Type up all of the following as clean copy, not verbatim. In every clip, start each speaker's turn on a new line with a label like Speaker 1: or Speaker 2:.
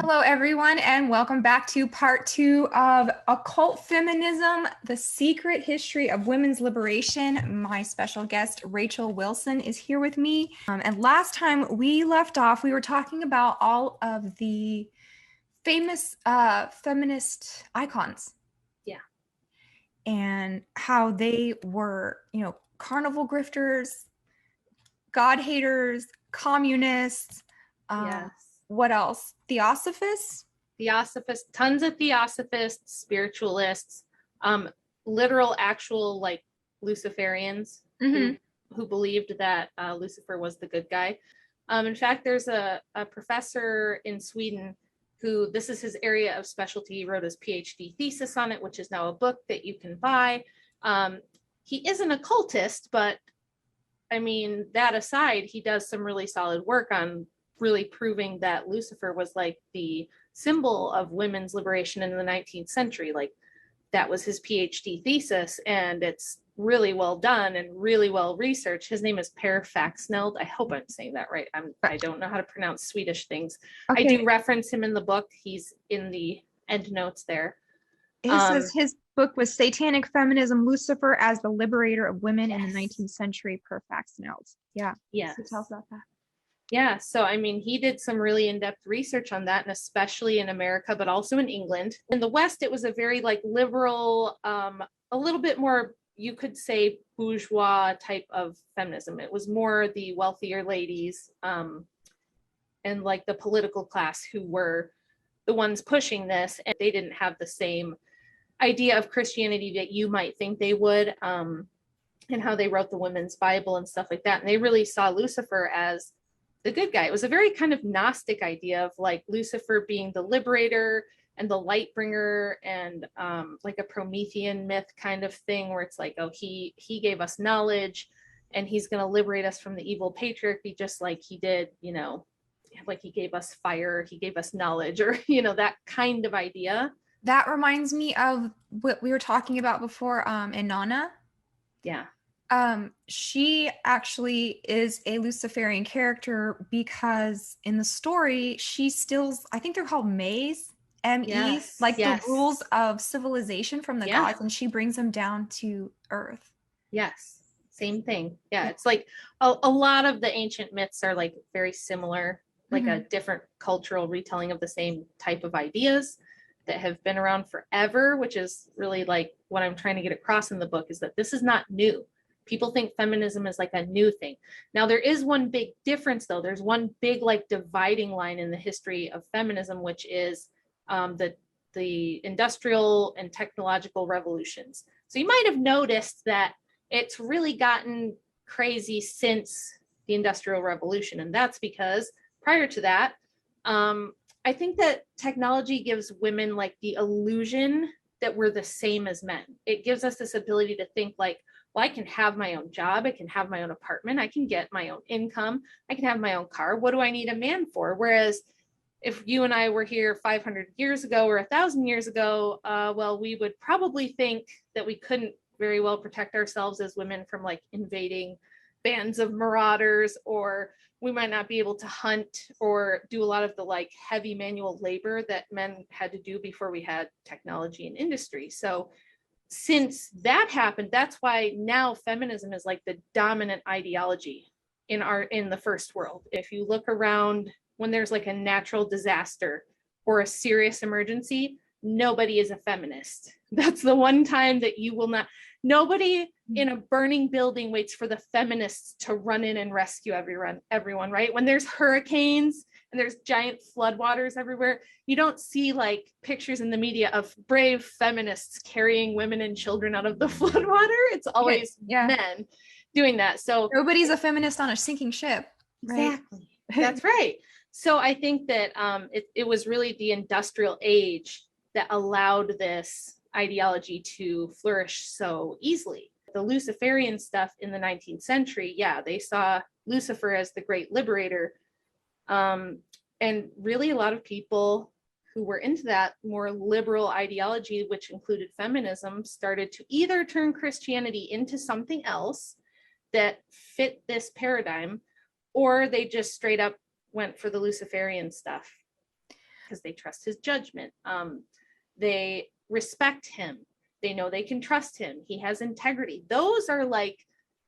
Speaker 1: Hello, everyone, and welcome back to part 2 of Occult Feminism, the Secret History of Women's Liberation. My special guest, Rachel Wilson, is here with me. And last time we left off, we were talking about all of the famous feminist icons.
Speaker 2: Yeah.
Speaker 1: And how they were, carnival grifters, God haters, communists.
Speaker 2: Yes.
Speaker 1: What else? Theosophists?
Speaker 2: Theosophists, tons of theosophists, spiritualists, literal, actual, like Luciferians who believed that Lucifer was the good guy. In fact, there's a professor in Sweden who, this is his area of specialty. He wrote his PhD thesis on it, which is now a book that you can buy. He is an occultist, but I mean, that aside, he does some really solid work on really proving that Lucifer was like the symbol of women's liberation in the 19th century. Like, that was his PhD thesis, and it's really well done and really well researched. His name is Per Faxneld. I hope I'm saying that right. I don't know how to pronounce Swedish things. Okay. I do reference him in the book. He's in the end notes there.
Speaker 1: It says his book was Satanic Feminism, Lucifer as the Liberator of Women in the 19th Century, Per Faxneld. Yeah.
Speaker 2: Yes.
Speaker 1: So tell us about that.
Speaker 2: Yeah, so I mean, he did some really in-depth research on that, and especially in America, but also in England. In the West, it was a very like liberal, a little bit more, you could say, bourgeois type of feminism. It was more the wealthier ladies and like the political class who were the ones pushing this, and they didn't have the same idea of Christianity that you might think they would, and how they wrote the women's Bible and stuff like that. And they really saw Lucifer as the good guy. It was a very kind of Gnostic idea of like Lucifer being the liberator and the light bringer, and like a Promethean myth kind of thing, where it's like, oh, he gave us knowledge and he's going to liberate us from the evil patriarchy, just like he did, like he gave us fire, he gave us knowledge, or, that kind of idea.
Speaker 1: That reminds me of what we were talking about before, Inanna.
Speaker 2: Yeah.
Speaker 1: She actually is a Luciferian character because in the story, she steals, I think they're called Mays, M-E,
Speaker 2: yes,
Speaker 1: like
Speaker 2: yes.
Speaker 1: the rules of civilization from the gods, and she brings them down to Earth.
Speaker 2: Yes, same thing. Yeah, it's like a lot of the ancient myths are like very similar, like a different cultural retelling of the same type of ideas that have been around forever, which is really like what I'm trying to get across in the book, is that this is not new. People think feminism is like a new thing. Now, there is one big difference, though. There's one big like dividing line in the history of feminism, which is the industrial and technological revolutions. So you might have noticed that it's really gotten crazy since the Industrial Revolution. And that's because prior to that, I think that technology gives women like the illusion that we're the same as men. It gives us this ability to think like, well, I can have my own job, I can have my own apartment, I can get my own income, I can have my own car. What do I need a man for? Whereas if you and I were here 500 years ago or 1,000 years ago, well, we would probably think that we couldn't very well protect ourselves as women from like invading bands of marauders, or we might not be able to hunt or do a lot of the like heavy manual labor that men had to do before we had technology and industry. So since that happened, that's why now feminism is like the dominant ideology in the first world. If you look around when there's like a natural disaster or a serious emergency, nobody is a feminist. That's the one time that you will not, nobody in a burning building waits for the feminists to run in and rescue everyone, right? When there's hurricanes and there's giant floodwaters everywhere, you don't see like pictures in the media of brave feminists carrying women and children out of the floodwater. It's always men doing that. So
Speaker 1: nobody's a feminist on a sinking ship. Right?
Speaker 2: Exactly. That's right. So I think that it was really the industrial age that allowed this ideology to flourish so easily. The Luciferian stuff in the 19th century, yeah, they saw Lucifer as the great liberator. And really a lot of people who were into that more liberal ideology, which included feminism, started to either turn Christianity into something else that fit this paradigm, or they just straight up went for the Luciferian stuff. because they trust his judgment. They respect him. They know they can trust him. He has integrity. Those are like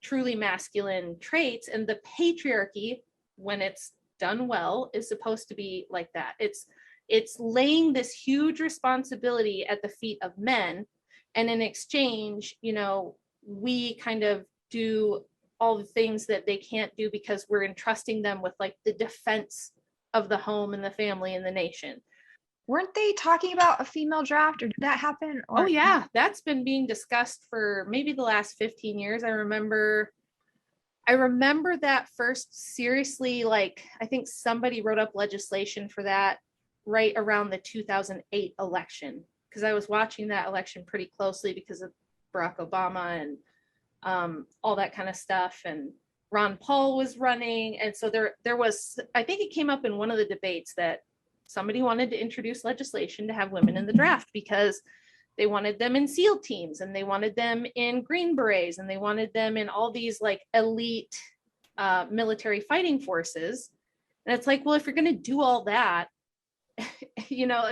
Speaker 2: truly masculine traits. And the patriarchy, when it's done well, is supposed to be like that. It's laying this huge responsibility at the feet of men. And in exchange, you know, we kind of do all the things that they can't do because we're entrusting them with like the defense of the home and the family and the nation.
Speaker 1: Weren't they talking about a female draft, or did that happen? Or...
Speaker 2: Oh yeah, that's been being discussed for maybe the last 15 years. I remember that first seriously, like I think somebody wrote up legislation for that right around the 2008 election, because I was watching that election pretty closely because of Barack Obama and all that kind of stuff. And Ron Paul was running. And so there was, I think it came up in one of the debates that somebody wanted to introduce legislation to have women in the draft because they wanted them in SEAL teams and they wanted them in Green Berets and they wanted them in all these like elite military fighting forces. And it's like, well, if you're going to do all that, you know,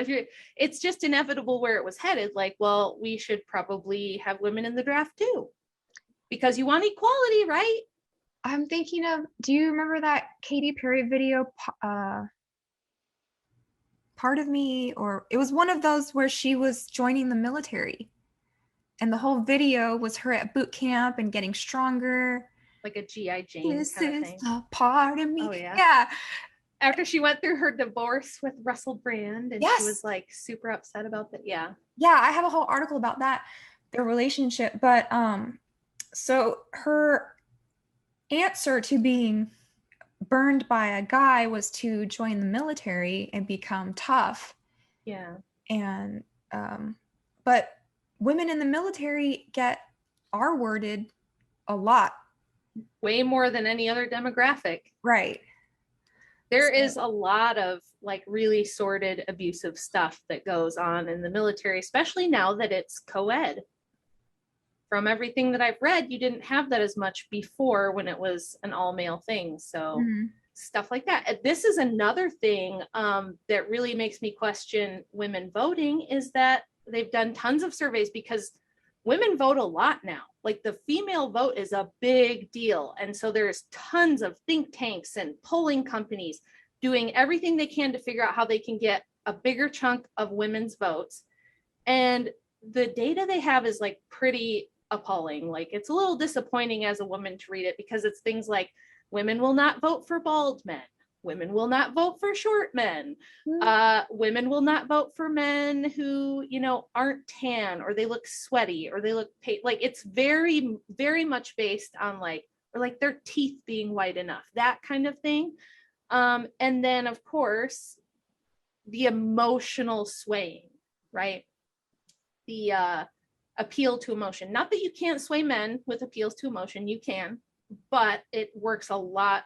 Speaker 2: it's just inevitable where it was headed. Like, well, we should probably have women in the draft too, because you want equality, right?
Speaker 1: I'm thinking of, do you remember that Katy Perry video, Part of Me? Or it was one of those where she was joining the military. And the whole video was her at boot camp and getting stronger.
Speaker 2: Like a G.I. Jane
Speaker 1: This
Speaker 2: kind of
Speaker 1: is
Speaker 2: thing.
Speaker 1: a part of me.
Speaker 2: Oh, yeah.
Speaker 1: Yeah.
Speaker 2: After she went through her divorce with Russell Brand and
Speaker 1: Yes.
Speaker 2: she was like super upset about that. Yeah.
Speaker 1: Yeah, I have a whole article about that, their relationship. But so her answer to being burned by a guy was to join the military and become tough.
Speaker 2: Yeah.
Speaker 1: And but women in the military get R-worded a lot.
Speaker 2: Way more than any other demographic.
Speaker 1: Right.
Speaker 2: There is a lot of like really sordid, abusive stuff that goes on in the military, especially now that it's co-ed. From everything that I've read, you didn't have that as much before when it was an all-male thing. So stuff like that. This is another thing that really makes me question women voting, is that they've done tons of surveys because women vote a lot now. Like the female vote is a big deal. And so there's tons of think tanks and polling companies doing everything they can to figure out how they can get a bigger chunk of women's votes. And the data they have is like pretty appalling. Like it's a little disappointing as a woman to read it, because it's things like women will not vote for bald men. Women will not vote for short men. Women will not vote for men who, you know, aren't tan or they look sweaty or they look like it's very, very much based on like, or like their teeth being white enough, that kind of thing. And then of course, the emotional swaying, right? The appeal to emotion. Not that you can't sway men with appeals to emotion, you can, but it works a lot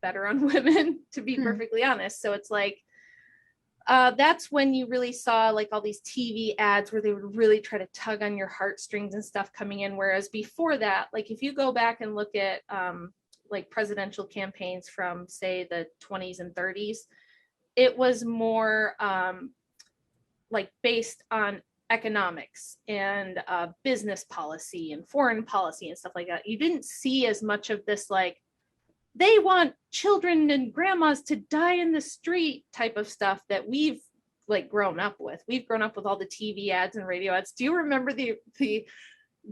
Speaker 2: better on women, to be perfectly honest. So it's like, that's when you really saw like all these TV ads where they would really try to tug on your heartstrings and stuff coming in. Whereas before that, like if you go back and look at like presidential campaigns from say the 20s and 30s, it was more like based on economics and business policy and foreign policy and stuff like that. You didn't see as much of this like, they want children and grandmas to die in the street type of stuff that we've like grown up with. We've grown up with all the TV ads and radio ads. Do you remember the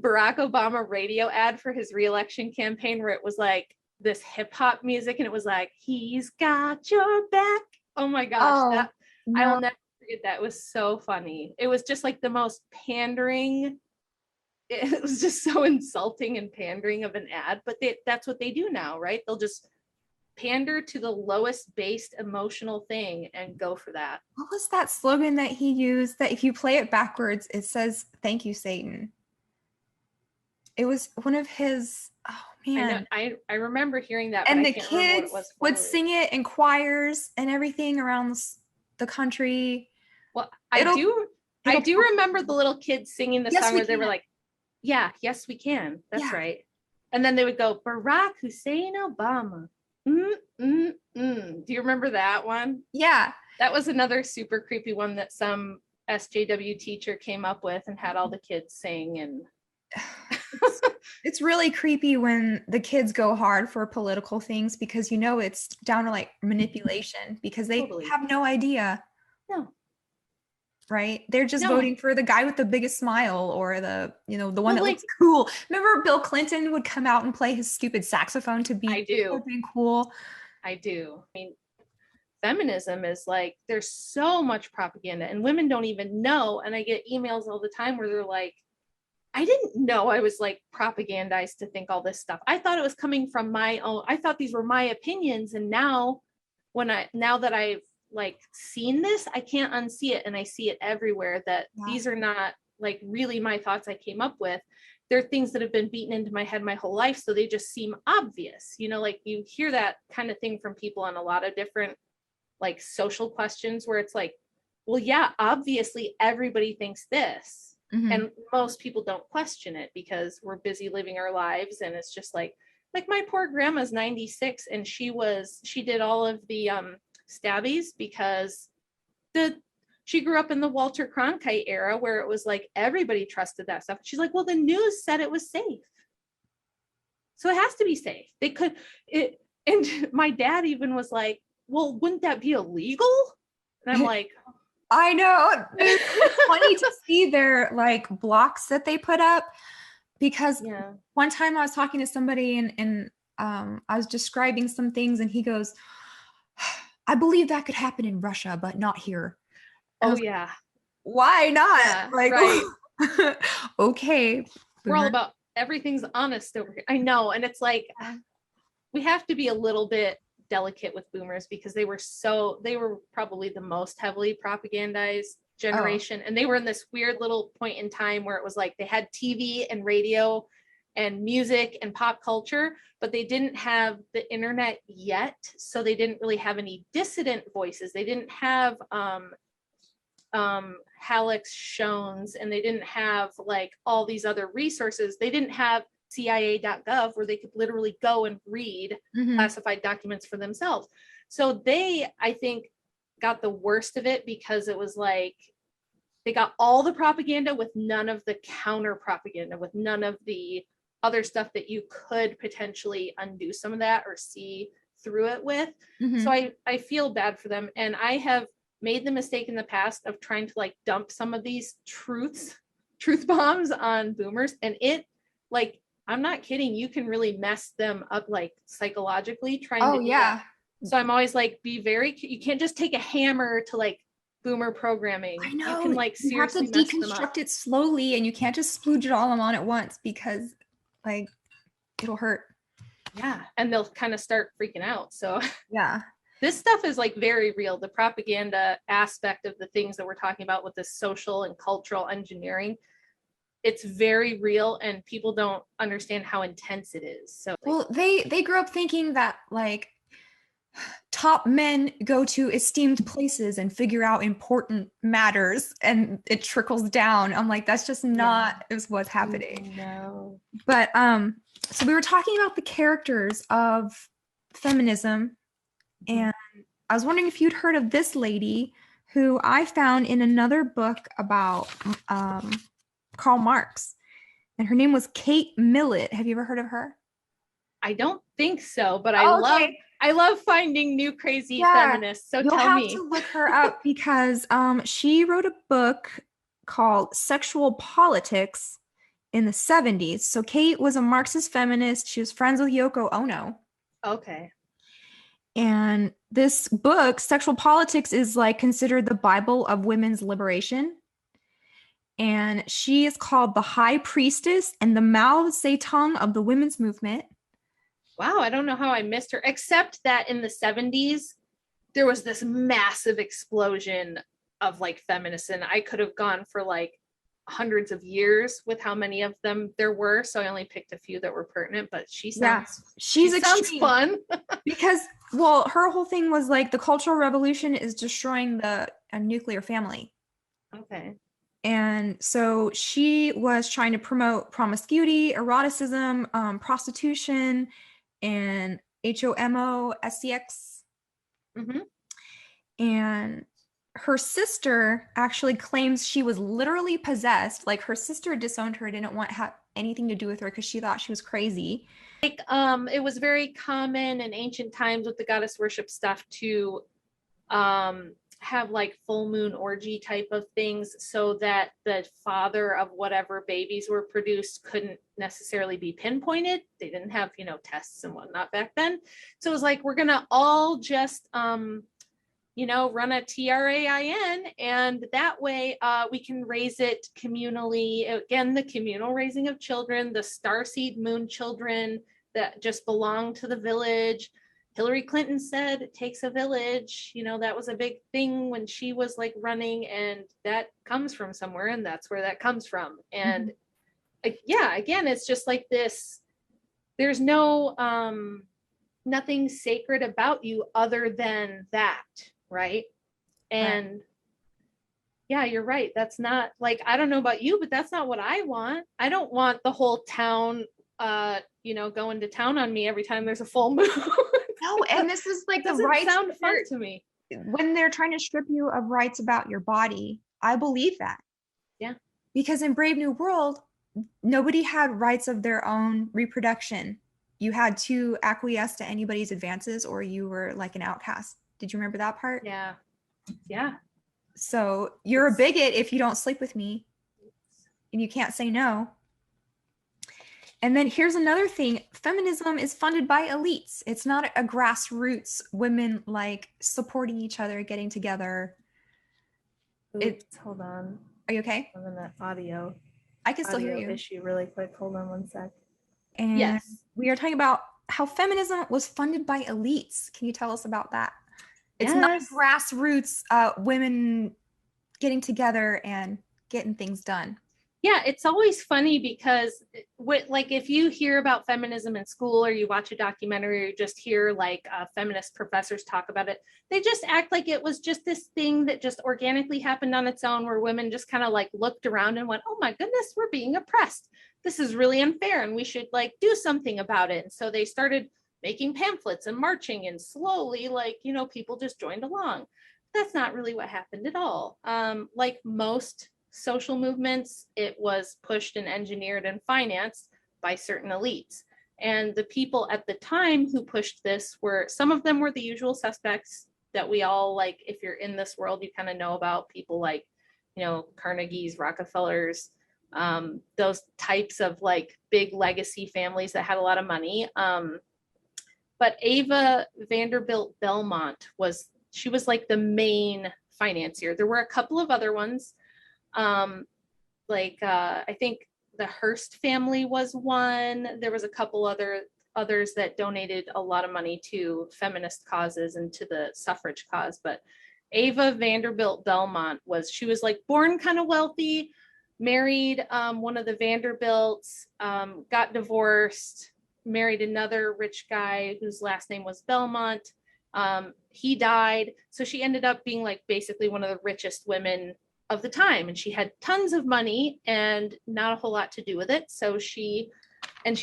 Speaker 2: Barack Obama radio ad for his reelection campaign where it was like this hip hop music and it was like, he's got your back? Oh my gosh, I will never forget that. It was so funny. It was just like the most pandering, it was just so insulting and pandering of an ad, but that's what they do now, right? They'll just pander to the lowest based emotional thing and go for that.
Speaker 1: What was that slogan that he used that if you play it backwards, it says, "Thank you, Satan"? It was one of his, oh man.
Speaker 2: I remember hearing that.
Speaker 1: And the kids would sing it in choirs and everything around the country.
Speaker 2: Well, I do remember the little kids singing the song where they were like, yeah, yes, we can. That's right. And then they would go, Barack Hussein Obama. Do you remember that one?
Speaker 1: Yeah.
Speaker 2: That was another super creepy one that some SJW teacher came up with and had all the kids sing. And
Speaker 1: it's really creepy when the kids go hard for political things, because it's down to like manipulation, because they
Speaker 2: Totally.
Speaker 1: have no idea.
Speaker 2: No.
Speaker 1: Right? They're just
Speaker 2: No.
Speaker 1: voting for the guy with the biggest smile, or the one that
Speaker 2: like,
Speaker 1: looks cool. Remember Bill Clinton would come out and play his stupid saxophone to be being cool?
Speaker 2: I do. I mean, feminism is like, there's so much propaganda and women don't even know. And I get emails all the time where they're like, I didn't know I was like propagandized to think all this stuff. I thought it was coming from my own, I thought these were my opinions. And now that I've like seen this, I can't unsee it. And I see it everywhere that these are not like really my thoughts I came up with. They're things that have been beaten into my head my whole life. So they just seem obvious, like you hear that kind of thing from people on a lot of different like social questions where it's like, well, yeah, obviously everybody thinks this. Mm-hmm. And most people don't question it because we're busy living our lives. And it's just like my poor grandma's 96 and she did all of the stabbies because she grew up in the Walter Cronkite era where it was like everybody trusted that stuff. She's like, well, the news said it was safe. So it has to be safe. And my dad even was like, well, wouldn't that be illegal? And I'm like,
Speaker 1: I know. It's funny to see their like blocks that they put up, because one time I was talking to somebody and I was describing some things and he goes, I believe that could happen in Russia, but not here.
Speaker 2: Oh yeah.
Speaker 1: Like, why not?
Speaker 2: Yeah,
Speaker 1: like,
Speaker 2: right.
Speaker 1: Okay.
Speaker 2: We're all about everything's honest over here. I know. And it's like, we have to be a little bit delicate with boomers because they were probably the most heavily propagandized generation. And they were in this weird little point in time where it was like they had TV and radio and music and pop culture, but they didn't have the internet yet. So they didn't really have any dissident voices. They didn't have Halleck's Shones, and they didn't have like all these other resources. They didn't have CIA.gov where they could literally go and read classified documents for themselves. So they, I think, got the worst of it because it was like they got all the propaganda with none of the counter propaganda, with none of the other stuff that you could potentially undo some of that or see through it with. So I feel bad for them. And I have made the mistake in the past of trying to like dump some of these truth bombs on boomers. And it, like, I'm not kidding, you can really mess them up like psychologically trying to do that. So I'm always like, you can't just take a hammer to like boomer programming.
Speaker 1: I know.
Speaker 2: You can like seriously
Speaker 1: have to deconstruct it slowly, and you can't just splooge it all on at once because like it'll hurt.
Speaker 2: Yeah. And they'll kind of start freaking out. So
Speaker 1: yeah.
Speaker 2: This stuff is like very real. The propaganda aspect of the things that we're talking about with this social and cultural engineering, it's very real, and people don't understand how intense it is. So
Speaker 1: well, they grew up thinking that like top men go to esteemed places and figure out important matters and it trickles down. I'm like, that's just not is what's happening.
Speaker 2: No.
Speaker 1: But so we were talking about the characters of feminism, and I was wondering if you'd heard of this lady who I found in another book about Karl Marx, and her name was Kate Millett. Have you ever heard of her?
Speaker 2: I don't think so, but I love finding new crazy feminists. So
Speaker 1: you'll
Speaker 2: tell me.
Speaker 1: You'll have to look her up because she wrote a book called Sexual Politics in the 70s. So Kate was a Marxist feminist. She was friends with Yoko Ono.
Speaker 2: Okay.
Speaker 1: And this book, Sexual Politics, is like considered the Bible of women's liberation. And she is called the High Priestess and the Mao Zedong of the women's movement.
Speaker 2: Wow, I don't know how I missed her, except that in the 70s, there was this massive explosion of like feminists, and I could have gone for like hundreds of years with how many of them there were. So I only picked a few that were pertinent, but she sounds fun.
Speaker 1: Because, well, her whole thing was like the Cultural Revolution is destroying the nuclear family. Okay. And so she was trying to promote promiscuity, eroticism, prostitution, and HOMO, SCX. And her sister actually claims she was literally possessed. Like her sister disowned her, didn't want anything to do with her because she thought she was crazy.
Speaker 2: It was very common in ancient times with the goddess worship stuff to have like full moon orgy type of things, so that the father of whatever babies were produced couldn't necessarily be pinpointed. They didn't have, tests and whatnot back then. So it was like, we're gonna all just run a TRAIN, and that way we can raise it communally. Again, the communal raising of children, the starseed moon children that just belong to the village. Hillary Clinton said it takes a village. That was a big thing when she was like running, and that comes from somewhere, and that's where that comes from. And yeah, again, it's just like this. There's no nothing sacred about you other than that, right? And yeah, you're right. That's not like, I don't know about you, but that's not what I want. I don't want the whole town going to town on me every time there's a full moon.
Speaker 1: No, and this is like the
Speaker 2: doesn't
Speaker 1: rights
Speaker 2: sound fun to me.
Speaker 1: When they're trying to strip you of rights about your body. I believe that.
Speaker 2: Yeah.
Speaker 1: Because in Brave New World, nobody had rights of their own reproduction. You had to acquiesce to anybody's advances, or you were like an outcast. Did you remember that part?
Speaker 2: Yeah. Yeah.
Speaker 1: So you're a bigot if you don't sleep with me, and you can't say no. And then here's another thing. Feminism is funded by elites. It's not a grassroots women like supporting each other, getting together.
Speaker 2: Hold on.
Speaker 1: Are you okay?
Speaker 2: I'm in that audio.
Speaker 1: I can still hear you.
Speaker 2: Issue really quick. Hold on one sec.
Speaker 1: And
Speaker 2: yes,
Speaker 1: we are talking about how feminism was funded by elites. Can you tell us about that? It's not grassroots women getting together and getting things done.
Speaker 2: Yeah, it's always funny because if you hear about feminism in school, or you watch a documentary, or you just hear like feminist professors talk about it, they just act like it was just this thing that just organically happened on its own, where women just kind of like looked around and went, oh my goodness, we're being oppressed. This is really unfair, and we should like do something about it. And so they started making pamphlets and marching, and slowly people just joined along. That's not really what happened at all. Like most social movements, it was pushed and engineered and financed by certain elites. And the people at the time who pushed this some of them were the usual suspects that we all, like, if you're in this world, you kind of know about people like, Carnegie's, Rockefellers, those types of like big legacy families that had a lot of money. But Ava Vanderbilt Belmont was like the main financier. There were a couple of other ones. I think the Hearst family was one. There was a couple others that donated a lot of money to feminist causes and to the suffrage cause. But Ava Vanderbilt Belmont she was like born kind of wealthy, married one of the Vanderbilts, got divorced, married another rich guy whose last name was Belmont. He died. So she ended up being like basically one of the richest women of the time, and she had tons of money and not a whole lot to do with it. So she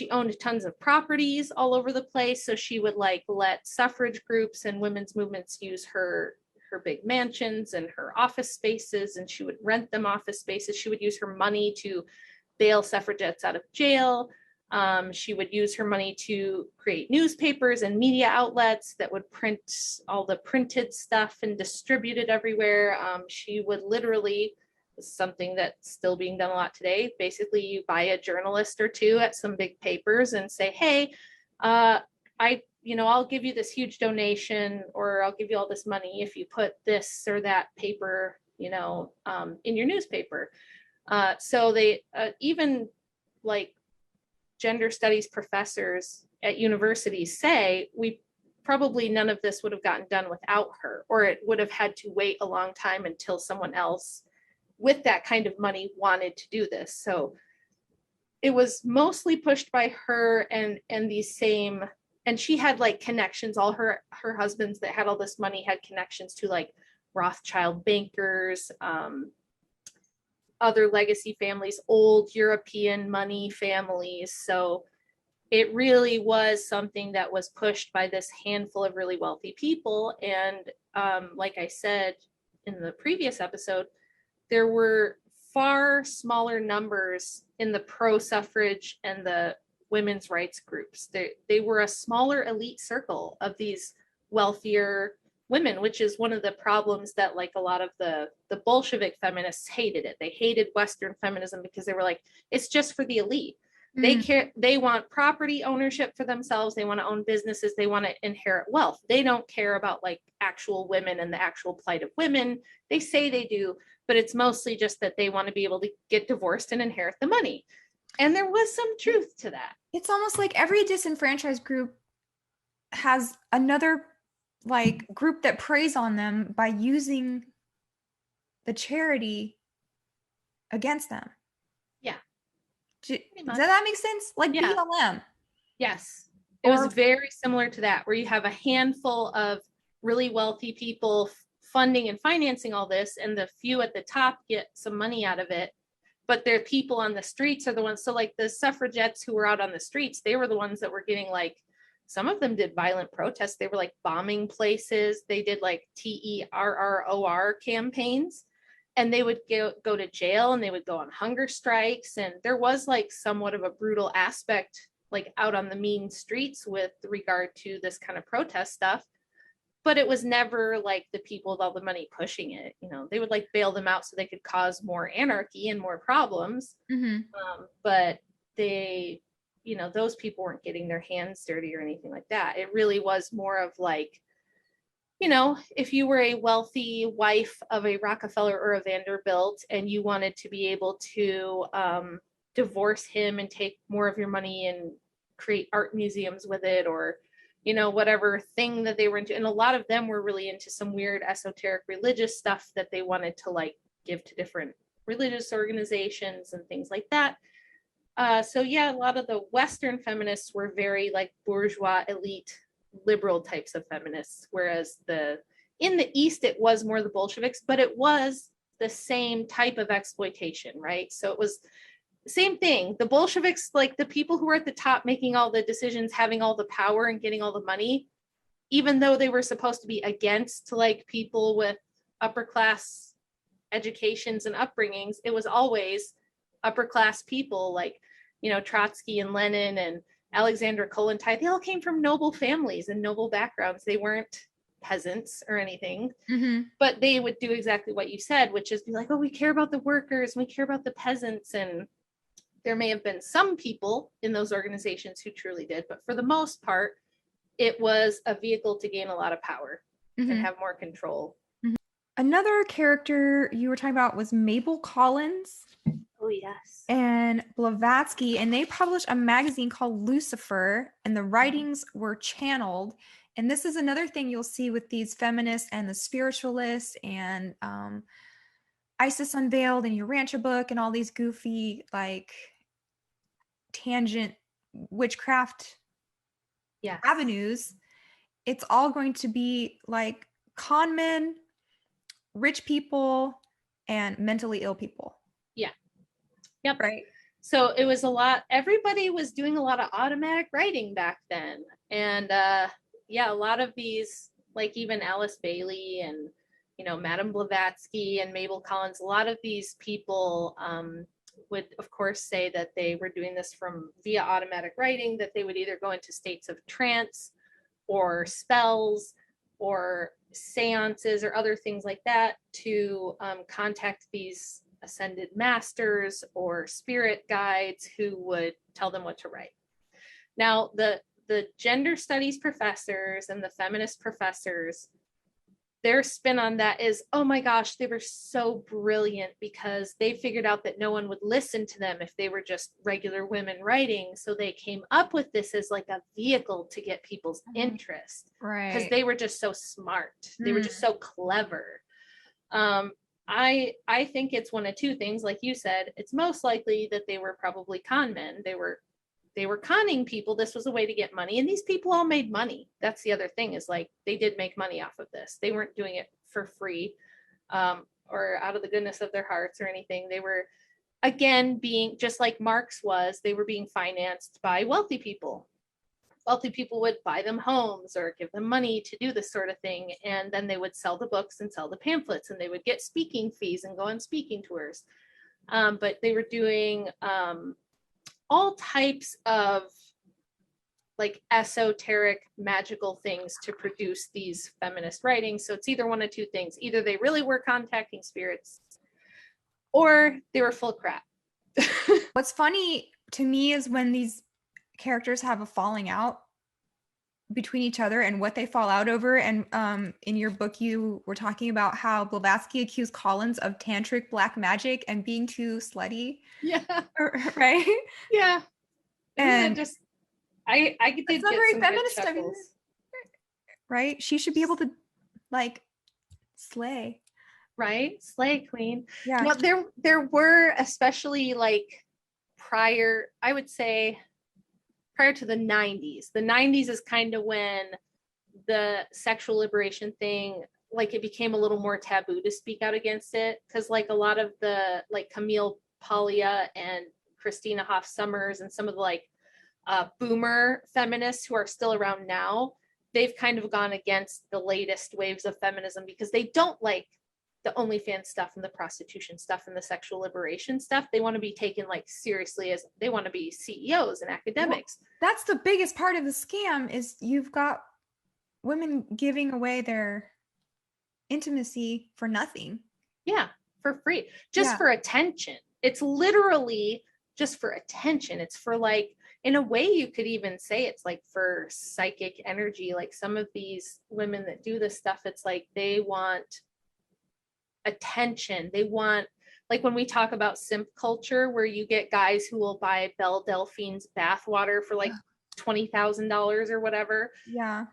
Speaker 2: owned tons of properties all over the place. So she would like let suffrage groups and women's movements use her big mansions and her office spaces, and she would rent them office spaces. She would use her money to bail suffragettes out of jail. She would use her money to create newspapers and media outlets that would print all the printed stuff and distribute it everywhere. She would literally, something that's still being done a lot today, basically you buy a journalist or two at some big papers and say, hey, I'll give you this huge donation, or I'll give you all this money if you put this or that paper, in your newspaper. So they even like gender studies professors at universities say probably none of this would have gotten done without her, or it would have had to wait a long time until someone else with that kind of money wanted to do this. So it was mostly pushed by her and these same, and she had like connections. All her husbands that had all this money had connections to like Rothschild bankers, other legacy families, old European money families. So it really was something that was pushed by this handful of really wealthy people. And like I said, in the previous episode, there were far smaller numbers in the pro-suffrage and the women's rights groups. They were a smaller elite circle of these wealthier women, which is one of the problems that like a lot of the Bolshevik feminists hated it. They hated Western feminism because they were like, it's just for the elite. They want property ownership for themselves. They want to own businesses. They want to inherit wealth. They don't care about like actual women and the actual plight of women. They say they do, but it's mostly just that they want to be able to get divorced and inherit the money. And there was some truth to that.
Speaker 1: It's almost like every disenfranchised group has another like group that preys on them by using the charity against them.
Speaker 2: Yeah.
Speaker 1: Does that make sense? Like BLM.
Speaker 2: Yes. It was very similar to that, where you have a handful of really wealthy people funding and financing all this, and the few at the top get some money out of it. But their people on the streets are the ones. So like the suffragettes who were out on the streets, they were the ones that were getting like, some of them did violent protests. They were like bombing places. They did like TERROR campaigns, and they would go to jail, and they would go on hunger strikes. And there was like somewhat of a brutal aspect like out on the mean streets with regard to this kind of protest stuff. But it was never like the people with all the money pushing it. You know, they would like bail them out so they could cause more anarchy and more problems. But they, you know, those people weren't getting their hands dirty or anything like that. It really was more of like, you know, if you were a wealthy wife of a Rockefeller or a Vanderbilt and you wanted to be able to divorce him and take more of your money and create art museums with it, or, you know, whatever thing that they were into. And a lot of them were really into some weird esoteric religious stuff that they wanted to like give to different religious organizations and things like that. So yeah, a lot of the Western feminists were very like bourgeois, elite, liberal types of feminists, whereas in the East, it was more the Bolsheviks, but it was the same type of exploitation, right? So it was the same thing. The Bolsheviks, like the people who were at the top making all the decisions, having all the power and getting all the money, even though they were supposed to be against like people with upper class educations and upbringings, it was always upper class people like, you know, Trotsky and Lenin and Alexander Kollontai. They all came from noble families and noble backgrounds. They weren't peasants or anything, but they would do exactly what you said, which is be like, oh, we care about the workers, and we care about the peasants. And there may have been some people in those organizations who truly did, but for the most part, it was a vehicle to gain a lot of power and have more control.
Speaker 1: Another character you were talking about was Mabel Collins.
Speaker 2: Oh, yes.
Speaker 1: And Blavatsky, and they published a magazine called Lucifer, and the writings were channeled. And this is another thing you'll see with these feminists and the spiritualists and Isis Unveiled and Urantia Book and all these goofy, like, tangent witchcraft avenues. It's all going to be like con men, rich people, and mentally ill people.
Speaker 2: Yeah. Yep.
Speaker 1: Right.
Speaker 2: So it was a lot, everybody was doing a lot of automatic writing back then. And yeah, a lot of these, like even Alice Bailey and, you know, Madame Blavatsky and Mabel Collins, a lot of these people would, of course, say that they were doing this via automatic writing, that they would either go into states of trance or spells or seances or other things like that to contact these ascended masters or spirit guides who would tell them what to write. Now, the gender studies professors and the feminist professors, their spin on that is, oh my gosh, they were so brilliant because they figured out that no one would listen to them if they were just regular women writing. So they came up with this as like a vehicle to get people's interest.
Speaker 1: Right.
Speaker 2: Because they were just so smart. They were just so clever. I think it's one of two things. Like you said, it's most likely that they were probably con men. They were conning people. This was a way to get money. And these people all made money. That's the other thing, is like they did make money off of this. They weren't doing it for free or out of the goodness of their hearts or anything. They were, again, being just like Marx was, they were being financed by wealthy people. wealthy people would buy them homes or give them money to do this sort of thing. And then they would sell the books and sell the pamphlets, and they would get speaking fees and go on speaking tours. But they were doing all types of like esoteric magical things to produce these feminist writings. So it's either one of two things. Either they really were contacting spirits, or they were full crap.
Speaker 1: What's funny to me is when these characters have a falling out between each other and what they fall out over. And in your book, you were talking about how Blavatsky accused Collins of tantric black magic and being too slutty.
Speaker 2: Yeah.
Speaker 1: Right?
Speaker 2: Yeah.
Speaker 1: And
Speaker 2: just, I did get
Speaker 1: not very
Speaker 2: some
Speaker 1: feminist
Speaker 2: good
Speaker 1: of you.
Speaker 2: chuckles.
Speaker 1: Right? She should be able to like slay.
Speaker 2: Right? Slay queen.
Speaker 1: Yeah.
Speaker 2: Now, there were, especially like prior, I would say prior to the 90s. The 90s is kind of when the sexual liberation thing, like it became a little more taboo to speak out against it. Because like a lot of the like Camille Paglia and Christina Hoff Sommers and some of the like boomer feminists who are still around now, they've kind of gone against the latest waves of feminism because they don't like the OnlyFans stuff and the prostitution stuff and the sexual liberation stuff. They want to be taken like seriously, as they want to be CEOs and academics.
Speaker 1: Well, that's the biggest part of the scam, is you've got women giving away their intimacy for nothing.
Speaker 2: Yeah, for free, just for attention. It's literally just for attention. It's for like, in a way you could even say it's like for psychic energy. Like some of these women that do this stuff, it's like they want attention. They want, like when we talk about simp culture, where you get guys who will buy Belle Delphine's bathwater for like $20,000 or whatever.
Speaker 1: Yeah.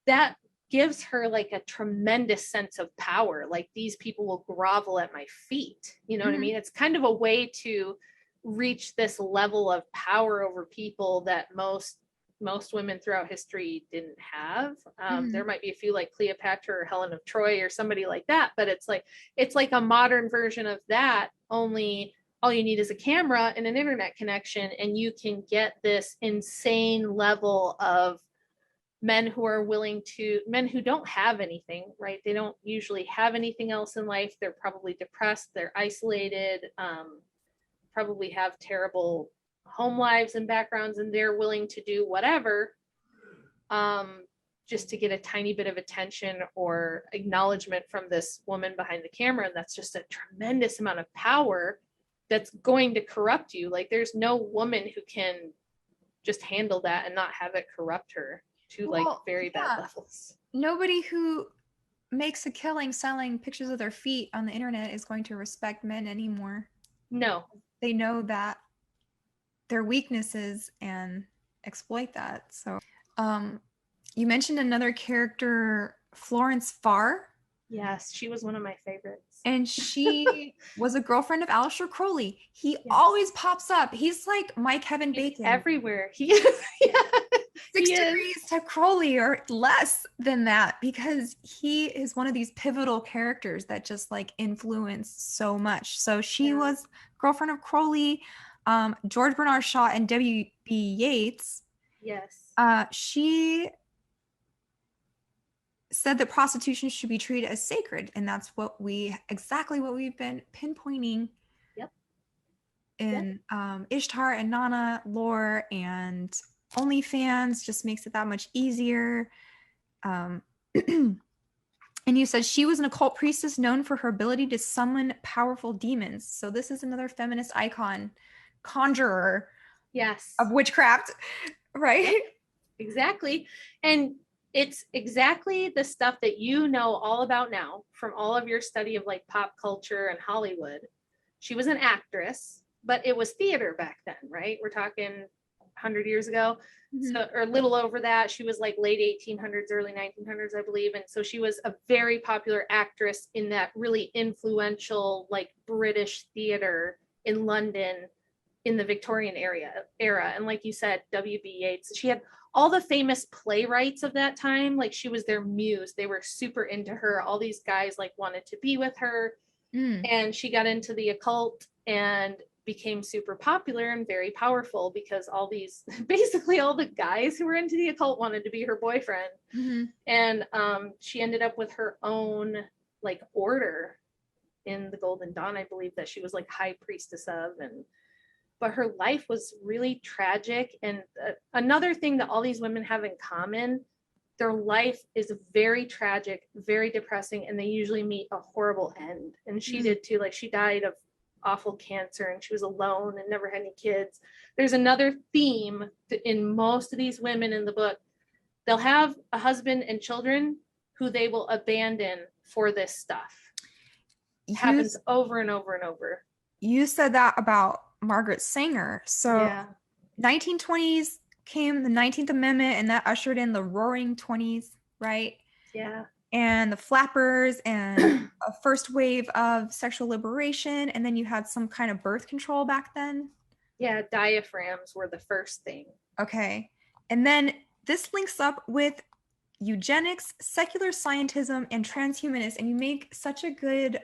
Speaker 2: That gives her like a tremendous sense of power. Like these people will grovel at my feet. You know what I mean? It's kind of a way to reach this level of power over people that most women throughout history didn't have. There might be a few like Cleopatra or Helen of Troy or somebody like that, but it's like a modern version of that, only all you need is a camera and an internet connection, and you can get this insane level of men who don't have anything, right? They don't usually have anything else in life. They're probably depressed, they're isolated, probably have terrible home lives and backgrounds, and they're willing to do whatever just to get a tiny bit of attention or acknowledgement from this woman behind the camera. And that's just a tremendous amount of power that's going to corrupt you. Like there's no woman who can just handle that and not have it corrupt her to like very bad levels.
Speaker 1: Nobody who makes a killing selling pictures of their feet on the internet is going to respect men anymore.
Speaker 2: No.
Speaker 1: They know that their weaknesses and exploit that. So you mentioned another character, Florence Farr.
Speaker 2: Yes, she was one of my favorites.
Speaker 1: And she was a girlfriend of Aleister Crowley. He always pops up. He's like my Kevin Bacon.
Speaker 2: Everywhere. He is. Yeah.
Speaker 1: 6 degrees to Crowley, or less than that, because he is one of these pivotal characters that just like influenced so much. So she was girlfriend of Crowley. George Bernard Shaw and W.B. Yeats.
Speaker 2: Yes.
Speaker 1: She said that prostitution should be treated as sacred, and that's exactly what we've been pinpointing in Ishtar and Nana lore, and OnlyFans just makes it that much easier. And you said she was an occult priestess known for her ability to summon powerful demons. So this is another feminist icon, conjurer of witchcraft, right?
Speaker 2: Yep. Exactly. And it's exactly the stuff that you know all about now from all of your study of like pop culture and Hollywood. She was an actress, but it was theater back then, right? We're talking 100 years ago, so, or a little over that. She was like late 1800s, early 1900s, I believe. And so she was a very popular actress in that really influential like British theater in London in the Victorian era. And like you said, W.B. Yeats, she had all the famous playwrights of that time. Like she was their muse. They were super into her. All these guys like wanted to be with her. And she got into the occult, and became super popular and very powerful because all these, basically all the guys who were into the occult wanted to be her boyfriend.
Speaker 1: Mm-hmm.
Speaker 2: And she ended up with her own like order in the Golden Dawn, I believe, that she was like high priestess of. And but her life was really tragic. And another thing that all these women have in common, their life is very tragic, very depressing, and they usually meet a horrible end. And she did too. Like, she died of awful cancer, and she was alone and never had any kids. There's another theme in most of these women in the book. They'll have a husband and children who they will abandon for this stuff. It happens over and over and over.
Speaker 1: You said that about Margaret Sanger. So
Speaker 2: Yeah.
Speaker 1: 1920s came the 19th Amendment, and that ushered in the Roaring 20s, right?
Speaker 2: Yeah.
Speaker 1: And the flappers and a first wave of sexual liberation. And then you had some kind of birth control back then.
Speaker 2: Yeah, diaphragms were the first thing.
Speaker 1: Okay. And then this links up with eugenics, secular scientism, and transhumanists. And you make such a good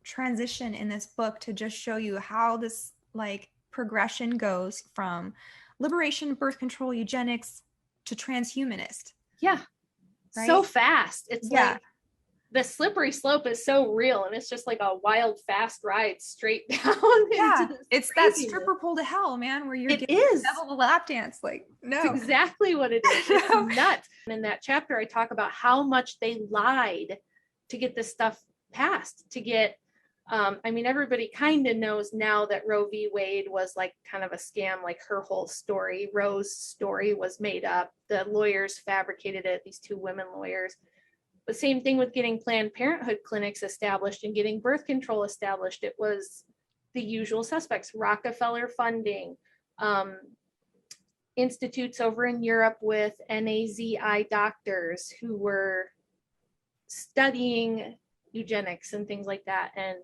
Speaker 1: transition in this book to just show you how this like progression goes from liberation, birth control, eugenics to transhumanist.
Speaker 2: Yeah. Right? So fast. It's like the slippery slope is so real, and it's just like a wild, fast ride straight down.
Speaker 1: Yeah,
Speaker 2: into this
Speaker 1: it's
Speaker 2: craziness.
Speaker 1: that stripper pole to hell, man, where you're
Speaker 2: it
Speaker 1: getting
Speaker 2: is.
Speaker 1: the devil a lap dance. Like, no.
Speaker 2: It's exactly what it is. It's nuts. And in that chapter, I talk about how much they lied to get this stuff passed, to get I mean, everybody kind of knows now that Roe v. Wade was like kind of a scam. Like, her whole story, Roe's story, was made up. The lawyers fabricated it, these two women lawyers. But same thing with getting Planned Parenthood clinics established and getting birth control established. It was the usual suspects: Rockefeller funding, institutes over in Europe with NAZI doctors who were studying eugenics and things like that, and